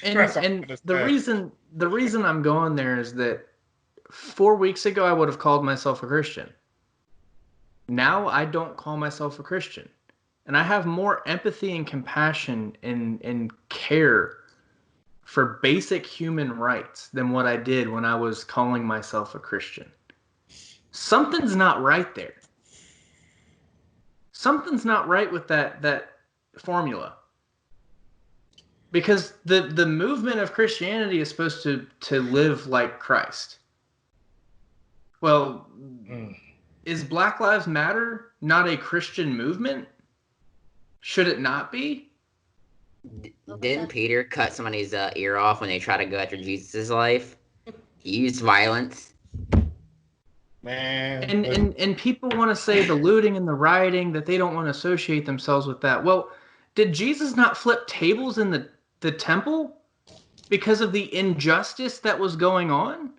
and the reason I'm going there is that 4 weeks ago I would have called myself a Christian. Now I don't call myself a Christian. And I have more empathy and compassion and care for basic human rights than what I did when I was calling myself a Christian. Something's not right there. Something's not right with that formula. Because the movement of Christianity is supposed to live like Christ. Well, is Black Lives Matter not a Christian movement? Should it not be? Didn't Peter cut somebody's ear off when they try to go after Jesus' life? He used violence. Man. And people want to say the looting and the rioting, that they don't want to associate themselves with that. Well, did Jesus not flip tables in the temple because of the injustice that was going on?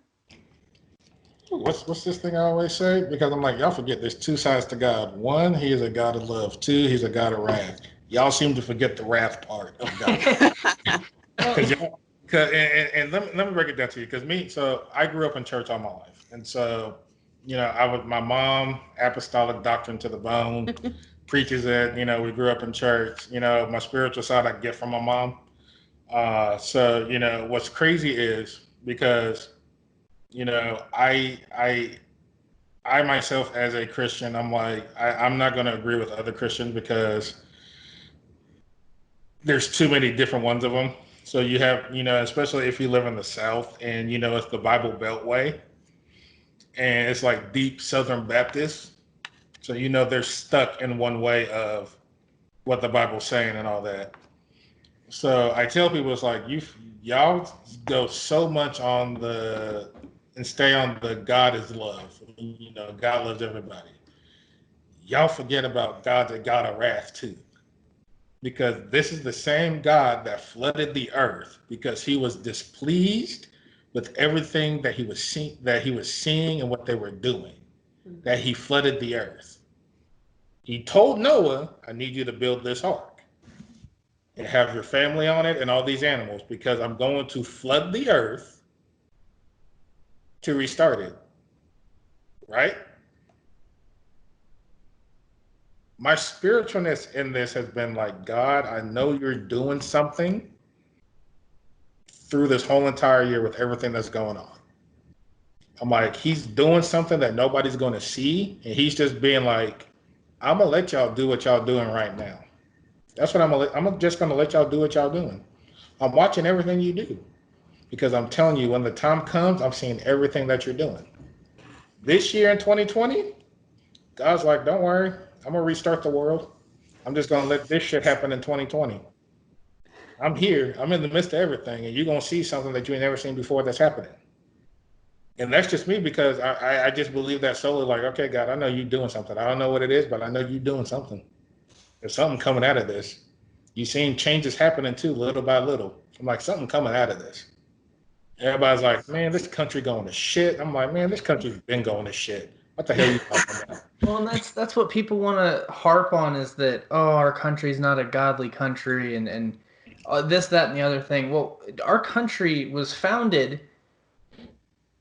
What's this thing I always say? Because I'm like, y'all forget there's two sides to God. One, he is a God of love. Two, he's a God of wrath. Y'all seem to forget the wrath part of God. And let me break it down to you. So I grew up in church all my life. And so, my mom, apostolic doctrine to the bone, preaches it. We grew up in church. My spiritual side I get from my mom. So, what's crazy is because, I myself as a Christian, I'm like, I'm not going to agree with other Christians because there's too many different ones of them. So you have, especially if you live in the South and, it's the Bible Beltway and it's like deep Southern Baptist. So, they're stuck in one way of what the Bible's saying and all that. So I tell people, it's like, y'all go so much and stay on the God is love. God loves everybody. Y'all forget about God's a God of wrath too. Because this is the same God that flooded the earth because he was displeased with everything that he was seeing and what they were doing. That he flooded the earth. He told Noah, I need you to build this ark and have your family on it and all these animals because I'm going to flood the earth to restart it. Right? My spiritualness in this has been like, God, I know you're doing something through this whole entire year with everything that's going on. I'm like, he's doing something that nobody's going to see. And he's just being like, I'm going to let y'all do what y'all doing right now. That's what I'm just going to let y'all do what y'all doing. I'm watching everything you do because I'm telling you, when the time comes, I'm seeing everything that you're doing. This year in 2020, God's like, don't worry. I'm going to restart the world. I'm just going to let this shit happen in 2020. I'm here. I'm in the midst of everything. And you're going to see something that you ain't never seen before that's happening. And that's just me because I just believe that solely like, okay, God, I know you're doing something. I don't know what it is, but I know you're doing something. There's something coming out of this. You're seeing changes happening too, little by little. I'm like, something coming out of this. Everybody's like, man, this country going to shit. I'm like, man, this country's been going to shit. What the hell are you talking about? Well, and that's what people want to harp on is that, oh, our country's not a godly country and this, that, and the other thing. Well, our country was founded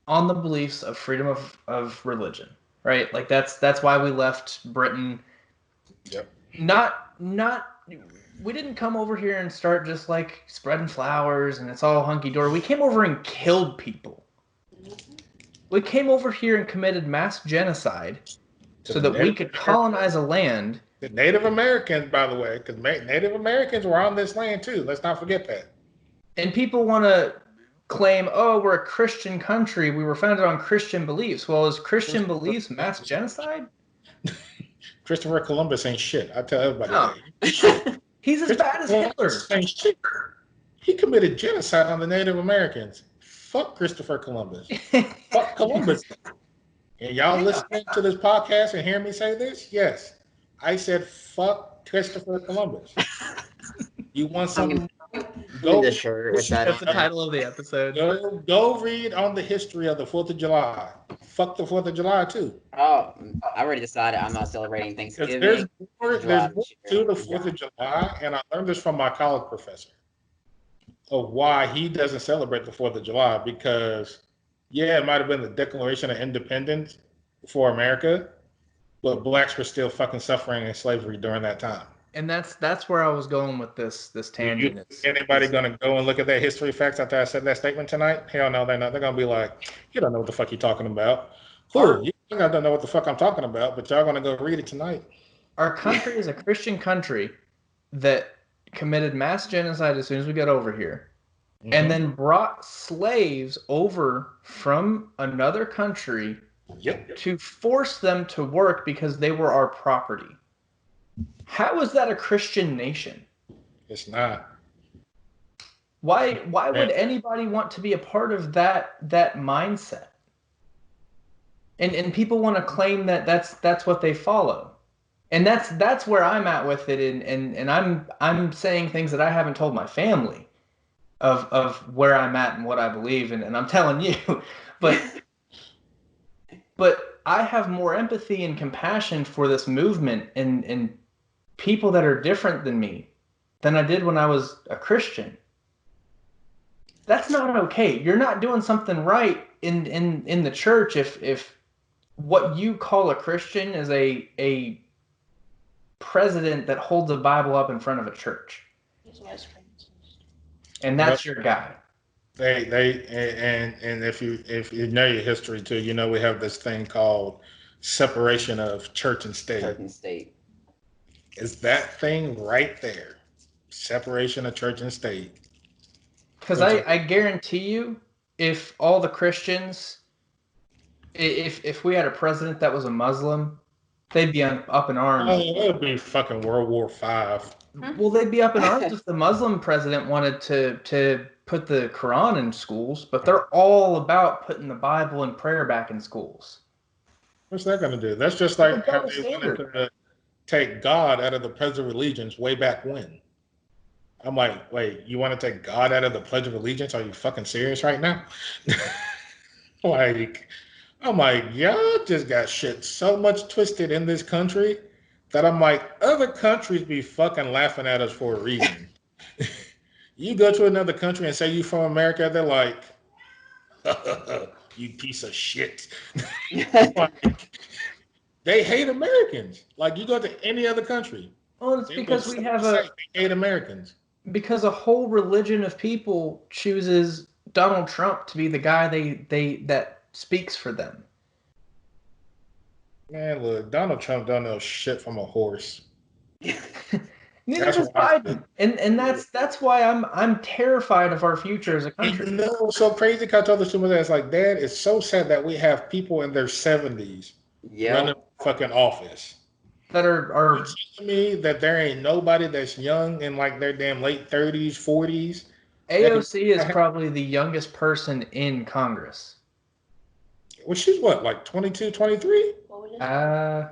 on the beliefs of freedom of religion, right? Like that's why we left Britain. Yep. Not we didn't come over here and start just like spreading flowers and it's all hunky-dory. We came over and killed people. We came over here and committed mass genocide so that we could colonize a land. The Native Americans, by the way, because Native Americans were on this land too. Let's not forget that. And people want to claim, oh, we're a Christian country. We were founded on Christian beliefs. Well, is Christian beliefs mass genocide? Christopher Columbus ain't shit. I tell everybody that. He's as bad as Hitler. Ain't shit. He committed genocide on the Native Americans. Fuck Christopher Columbus. Fuck Columbus. And y'all listening to this podcast and hear me say this? Yes. I said fuck Christopher Columbus. You want something? Go the shirt with that. That's the title of the episode. Go read on the history of the 4th of July. Fuck the 4th of July too. Oh, I already decided I'm not celebrating Thanksgiving. There's more to the 4th of July, and I learned this from my college professor of why he doesn't celebrate the 4th of July because, yeah, it might have been the Declaration of Independence for America, but blacks were still fucking suffering in slavery during that time. And that's where I was going with this tangent. Anybody gonna go and look at that history facts after I said that statement tonight? Hell no, they're not. They're gonna be like, you don't know what the fuck you're talking about. Cool, you don't know what the fuck I'm talking about, but y'all gonna go read it tonight. Our country is a Christian country that committed mass genocide as soon as we got over here, and then brought slaves over from another country to force them to work because they were our property. How is that a Christian nation? It's not. Why would anybody want to be a part of that mindset? and people want to claim that that's what they follow, and that's where I'm at with it, and I'm saying things that I haven't told my family of where I'm at and what I believe, and I'm telling you, but I have more empathy and compassion for this movement and people that are different than me than I did when I was a Christian. That's not okay. You're not doing something right in the church if what you call a Christian is a president that holds a Bible up in front of a church. And that's your guy. And if you know your history too, you know we have this thing called separation of church and state. Church and state. Is that thing right there? Separation of church and state. Because I guarantee you, if all the Christians, if we had a president that was a Muslim, they'd be up in arms. Oh, it would be fucking World War V. Well, they'd be up in arms if the Muslim president wanted to put the Quran in schools, but they're all about putting the Bible and prayer back in schools. What's that going to do? That's just like how they wanted to take God out of the Pledge of Allegiance way back when. I'm like, wait, you want to take God out of the Pledge of Allegiance? Are you fucking serious right now? I'm like, y'all just got shit so much twisted in this country that I'm like, other countries be fucking laughing at us for a reason. You go to another country and say you from America, they're like, you piece of shit. Like, they hate Americans. Like, you go to any other country. Well, it's because we have they hate Americans. Because a whole religion of people chooses Donald Trump to be the guy that speaks for them. Man, look, Donald Trump don't know shit from a horse. Neither does Biden, and that's why I'm terrified of our future as a country. You know, it's so crazy. I told this to my dad, it's like, Dad, it's so sad that we have people in their 70s running fucking office. That are telling me that there ain't nobody that's young in like their damn late 30s, 40s. AOC is probably the youngest person in Congress. Well, she's what, like 22, 23? I'll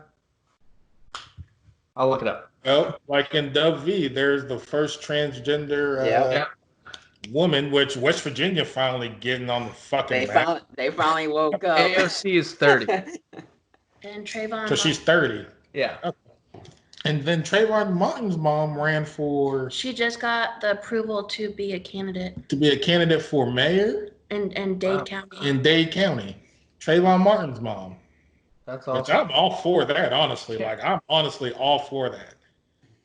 look it up. Well, like in Dub V, there's the first transgender woman, which West Virginia finally getting on the fucking They finally woke up. AOC is 30. And Trayvon. So she's 30. Yeah. Okay. And then Trayvon Martin's mom ran for... She just got the approval to be a candidate. To be a candidate for mayor? In Dade County. In Dade County. Trayvon Martin's mom. That's awesome. Which I'm all for that, honestly. Like, I'm honestly all for that.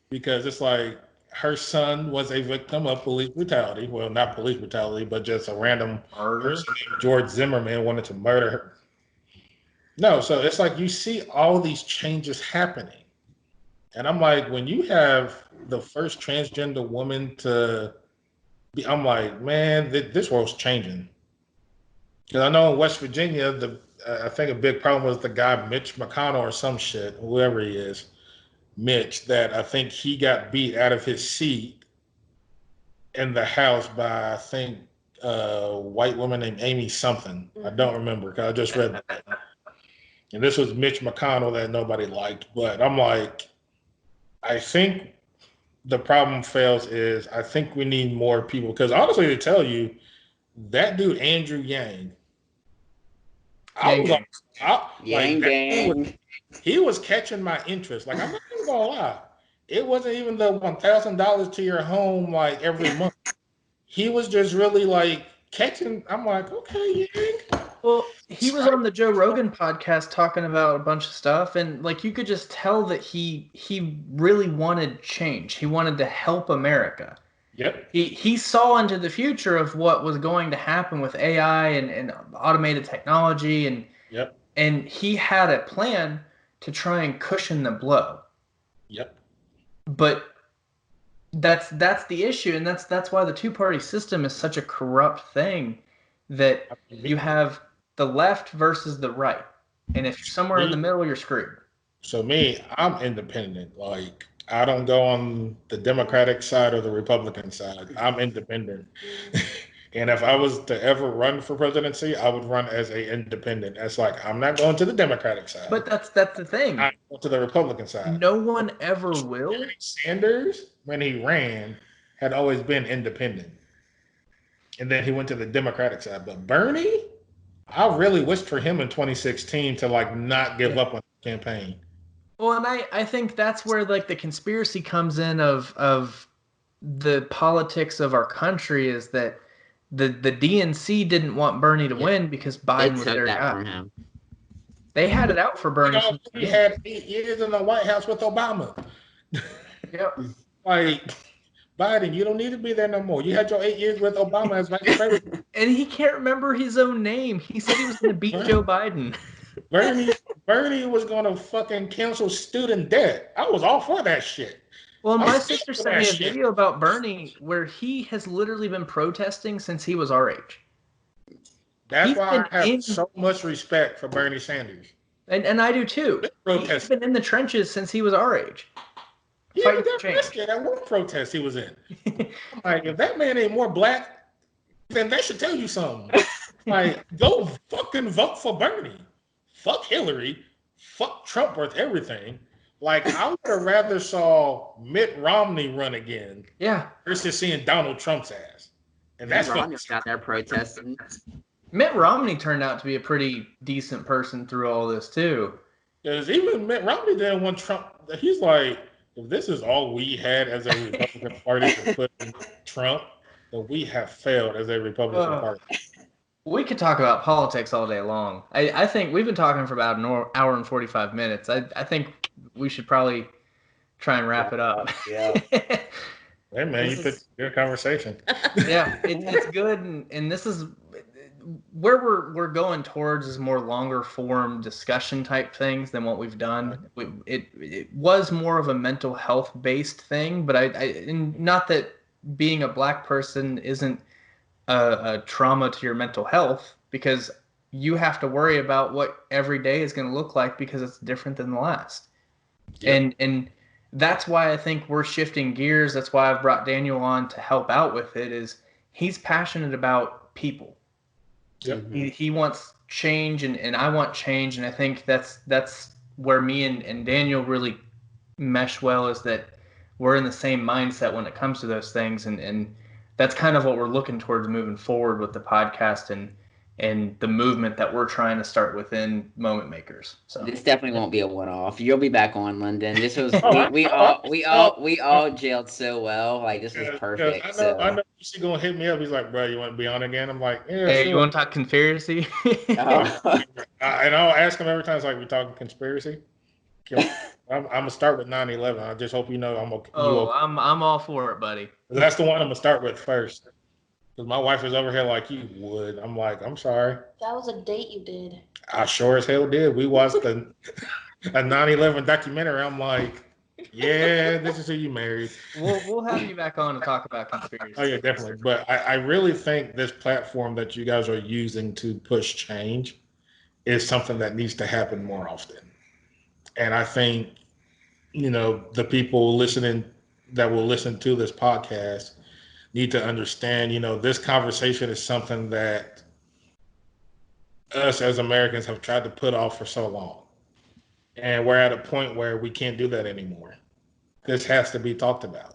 Because it's like, her son was a victim of police brutality. Well, not police brutality, but just a random person named George Zimmerman wanted to murder her. No, so it's like you see all these changes happening. And I'm like, when you have the first transgender woman to be, I'm like, man, this world's changing. Because I know in West Virginia, I think a big problem was the guy Mitch McConnell or some shit, whoever he is, Mitch, that I think he got beat out of his seat in the House by, I think, a white woman named Amy something. I don't remember because I just read that. And this was Mitch McConnell that nobody liked. But I'm like, I think the problem fails is I think we need more people. Because honestly, to tell you, that dude, Andrew Yang, he was catching my interest. Like, I'm not even gonna lie. It wasn't even the $1,000 to your home like every month. He was just really like catching. I'm like, okay, Yang. Well, he was on the Joe Rogan podcast talking about a bunch of stuff, and like you could just tell that he really wanted change. He wanted to help America. Yep. He saw into the future of what was going to happen with AI and automated technology, and yep. And he had a plan to try and cushion the blow. Yep. But that's the issue, and that's why the two-party system is such a corrupt thing, that you have the left versus the right. And if you're somewhere in the middle, you're screwed. So me, I'm independent. Like, I don't go on the Democratic side or the Republican side. I'm independent. And if I was to ever run for presidency, I would run as a independent. That's like, I'm not going to the Democratic side. But that's the thing. I'm going to the Republican side. No one ever will. Bernie Sanders, when he ran, had always been independent. And then he went to the Democratic side. But Bernie, I really wished for him in 2016 to like not give up on the campaign. Well, and I think that's where like the conspiracy comes in of the politics of our country is that the DNC didn't want Bernie to win because Biden was their guy. From him. They had it out for Bernie. He had 8 years in the White House with Obama. Yep. Like, Biden, you don't need to be there no more. You had your 8 years with Obama as vice president. And he can't remember his own name. He said he was going to beat Joe Biden. Bernie was going to fucking cancel student debt. I was all for that shit. Well, my sister sent me a video about Bernie where he has literally been protesting since he was our age. That's why I have so much respect for Bernie Sanders. And I do too. He's been in the trenches since he was our age. He even got arrested at one protest he was in. Like, if that man ain't more black, then that should tell you something. Like, go fucking vote for Bernie. Fuck Hillary. Fuck Trump worth everything. Like, I would have rather saw Mitt Romney run again. Yeah. Versus seeing Donald Trump's ass. And that's Mitt Romney's out there protesting. Mitt Romney turned out to be a pretty decent person through all this too. Because even Mitt Romney didn't want Trump. He's like, if this is all we had as a Republican Party to put in Trump, then we have failed as a Republican Party. We could talk about politics all day long. I think we've been talking for about an hour and 45 minutes. I think we should probably try and wrap it up. Yeah. Hey man, you put good conversation. Yeah, it's good, and this is where we're going towards is more longer form discussion type things than what we've done. It was more of a mental health based thing, but and not that being a black person isn't a trauma to your mental health, because you have to worry about what every day is going to look like because it's different than the last. Yep. And that's why I think we're shifting gears. That's why I've brought Daniel on to help out with it. Is he's passionate about people. Yep. He wants change, and I want change, and I think that's where me and Daniel really mesh well, is that we're in the same mindset when it comes to those things, and that's kind of what we're looking towards moving forward with the podcast and the movement that we're trying to start within Moment Makers. So this definitely won't be a one-off. You'll be back on, Lendon. This was we all jailed so well. Like, this was perfect. I know he's gonna hit me up. He's like, bro, you want to be on again? I'm like, yeah. Hey, sure. you want to talk conspiracy? And I'll ask him every time. It's like, we talking conspiracy. I'm gonna start with 9/11. I just hope you know I'm okay. Oh, I'm all for it, buddy. That's the one I'm gonna start with first. Because my wife is over here like, you would. I'm like, I'm sorry. That was a date you did. I sure as hell did. We watched a 9/11 documentary. I'm like, yeah, this is who you married. We'll have you back on to talk about conspiracy. Oh yeah, definitely. But I really think this platform that you guys are using to push change is something that needs to happen more often. And I think, the people listening that will listen to this podcast need to understand, this conversation is something that us as Americans have tried to put off for so long. And we're at a point where we can't do that anymore. This has to be talked about.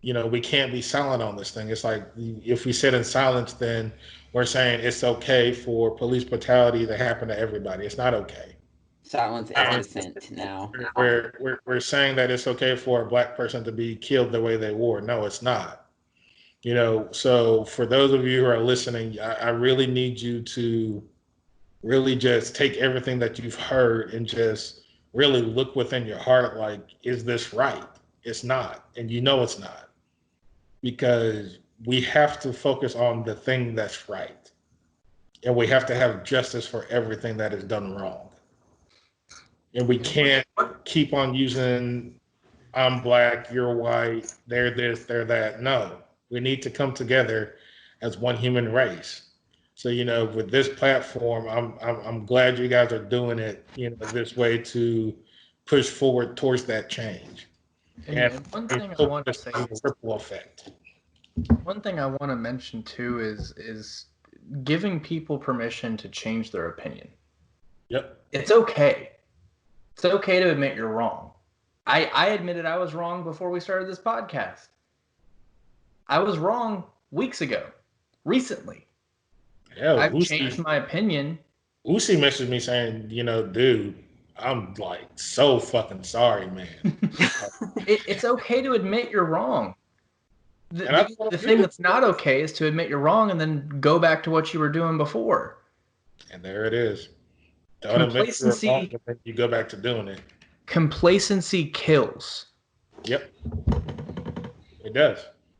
We can't be silent on this thing. It's like, if we sit in silence, then we're saying it's okay for police brutality to happen to everybody. It's not okay. Silence is dissent now. We're saying that it's okay for a black person to be killed the way they were. No, it's not. So for those of you who are listening, I really need you to really just take everything that you've heard and just really look within your heart, like, is this right? It's not. And it's not. Because we have to focus on the thing that's right. And we have to have justice for everything that is done wrong. And we can't keep on using, I'm black, you're white, they're this, they're that. No, we need to come together as one human race. So, with this platform, I'm glad you guys are doing it, this way to push forward towards that change. And one thing I want to say, ripple effect. One thing I want to mention too is giving people permission to change their opinion. Yep. It's okay. It's okay to admit you're wrong. I admitted I was wrong before we started this podcast. I was wrong weeks ago, recently. Yeah, I've changed my opinion. Uzi messaged me saying, dude, I'm like so fucking sorry, man. It's okay to admit you're wrong. The thing that's not okay is to admit you're wrong and then go back to what you were doing before. And there it is. Don't admit you're wrong, and then you go back to doing it. Complacency kills. Yep. It does.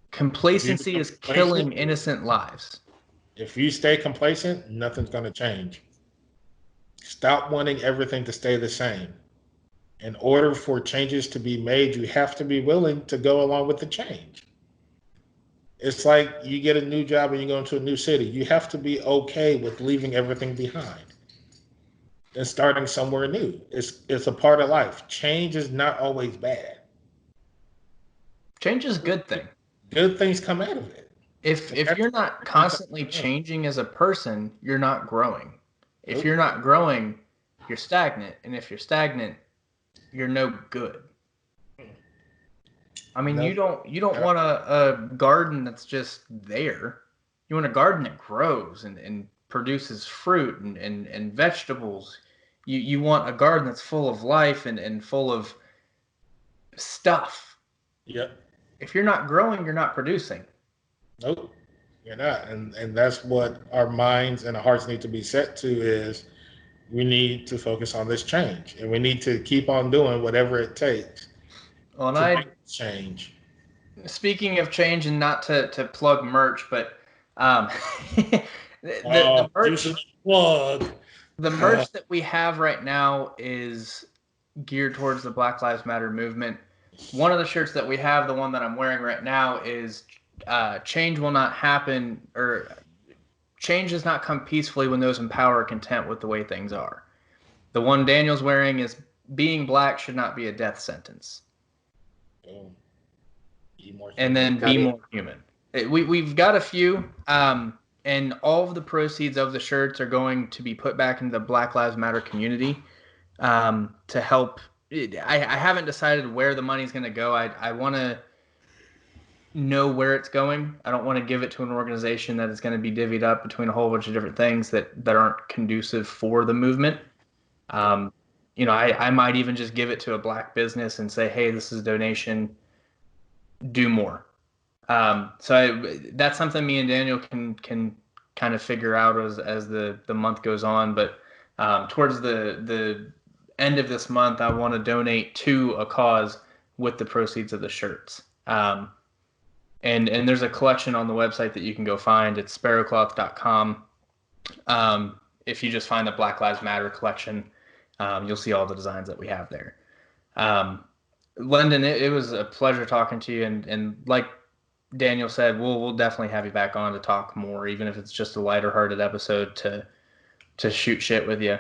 Complacency is killing innocent lives. If you stay complacent, nothing's going to change. Stop wanting everything to stay the same. In order for changes to be made, you have to be willing to go along with the change. It's like you get a new job and you go into a new city. You have to be okay with leaving everything behind and starting somewhere new. It's a part of life. Change is not always bad. Change is a good thing. Good things come out of it. If you're not constantly changing as a person, you're not growing. If you're not growing, you're stagnant. And if you're stagnant, you're no good. I mean, you don't want a garden that's just there. You want a garden that grows and produces fruit and vegetables. You want a garden that's full of life and full of stuff. Yep. If you're not growing, you're not producing. Nope, you're not. And that's what our minds and our hearts need to be set to is we need to focus on this change. And we need to keep on doing whatever it takes to make change. Speaking of change, and not to plug merch, but the merch that we have right now is geared towards the Black Lives Matter movement. One of the shirts that we have, the one that I'm wearing right now, is change will not happen, or change does not come peacefully when those in power are content with the way things are. The one Daniel's wearing is being black should not be a death sentence. And then be more human. We've got a few, and all of the proceeds of the shirts are going to be put back into the Black Lives Matter community to help. I haven't decided where the money's going to go. I want to know where it's going. I don't want to give it to an organization that is going to be divvied up between a whole bunch of different things that aren't conducive for the movement. I might even just give it to a black business and say, hey, this is a donation. Do more. That's something me and Daniel can kind of figure out as the month goes on. But towards the end of this month, I want to donate to a cause with the proceeds of the shirts. And there's a collection on the website that you can go find. It's sparrowcloth.com. If you just find the Black Lives Matter collection, you'll see all the designs that we have there. Lendon, it was a pleasure talking to you, and like Daniel said, we'll definitely have you back on to talk more, even if it's just a lighter-hearted episode to shoot shit with you.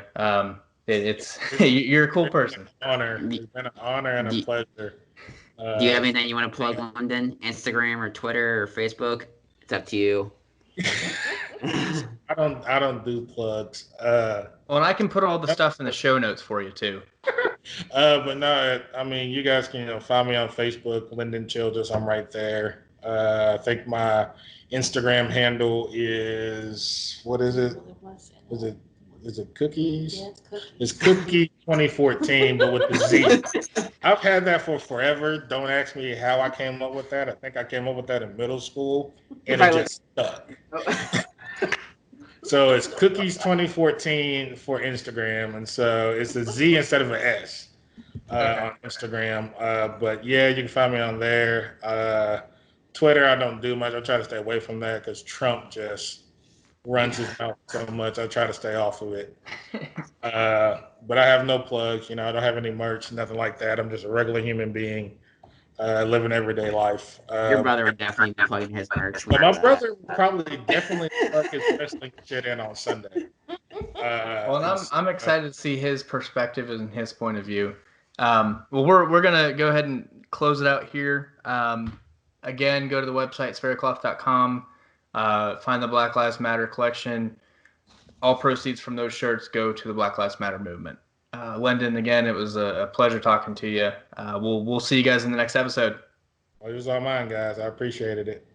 You're a cool person. It's been an honor and a pleasure. Do you have anything you want to plug, Lendon? Instagram or Twitter or Facebook? It's up to you. I don't do plugs. Well, and I can put all the stuff in the show notes for you too. But no, I mean, you guys can find me on Facebook, Lendon Childress. I'm right there. I think my Instagram handle is, what is it? Is it Cookies? Yeah, it's Cookie 2014, but with the Z. I've had that for forever. Don't ask me how I came up with that. I think I came up with that in middle school, and it just stuck. So it's Cookies 2014 for Instagram, and so it's a Z instead of an S on Instagram. But yeah, you can find me on there. Twitter, I don't do much. I try to stay away from that because Trump just runs his mouth so much. I try to stay off of it. But I have no plugs. I don't have any merch, nothing like that. I'm just a regular human being living everyday life. Your brother would definitely be plugging his merch. But my brother would probably definitely plug his wrestling shit in on Sunday. Well, I'm excited to see his perspective and his point of view. Well, we're gonna go ahead and close it out here. again, go to the website, sphericloth.com, find the Black Lives Matter collection. All proceeds from those shirts go to the Black Lives Matter movement. Lendon, again, it was a pleasure talking to you. We'll see you guys in the next episode. Well, it was all mine, guys. I appreciated it.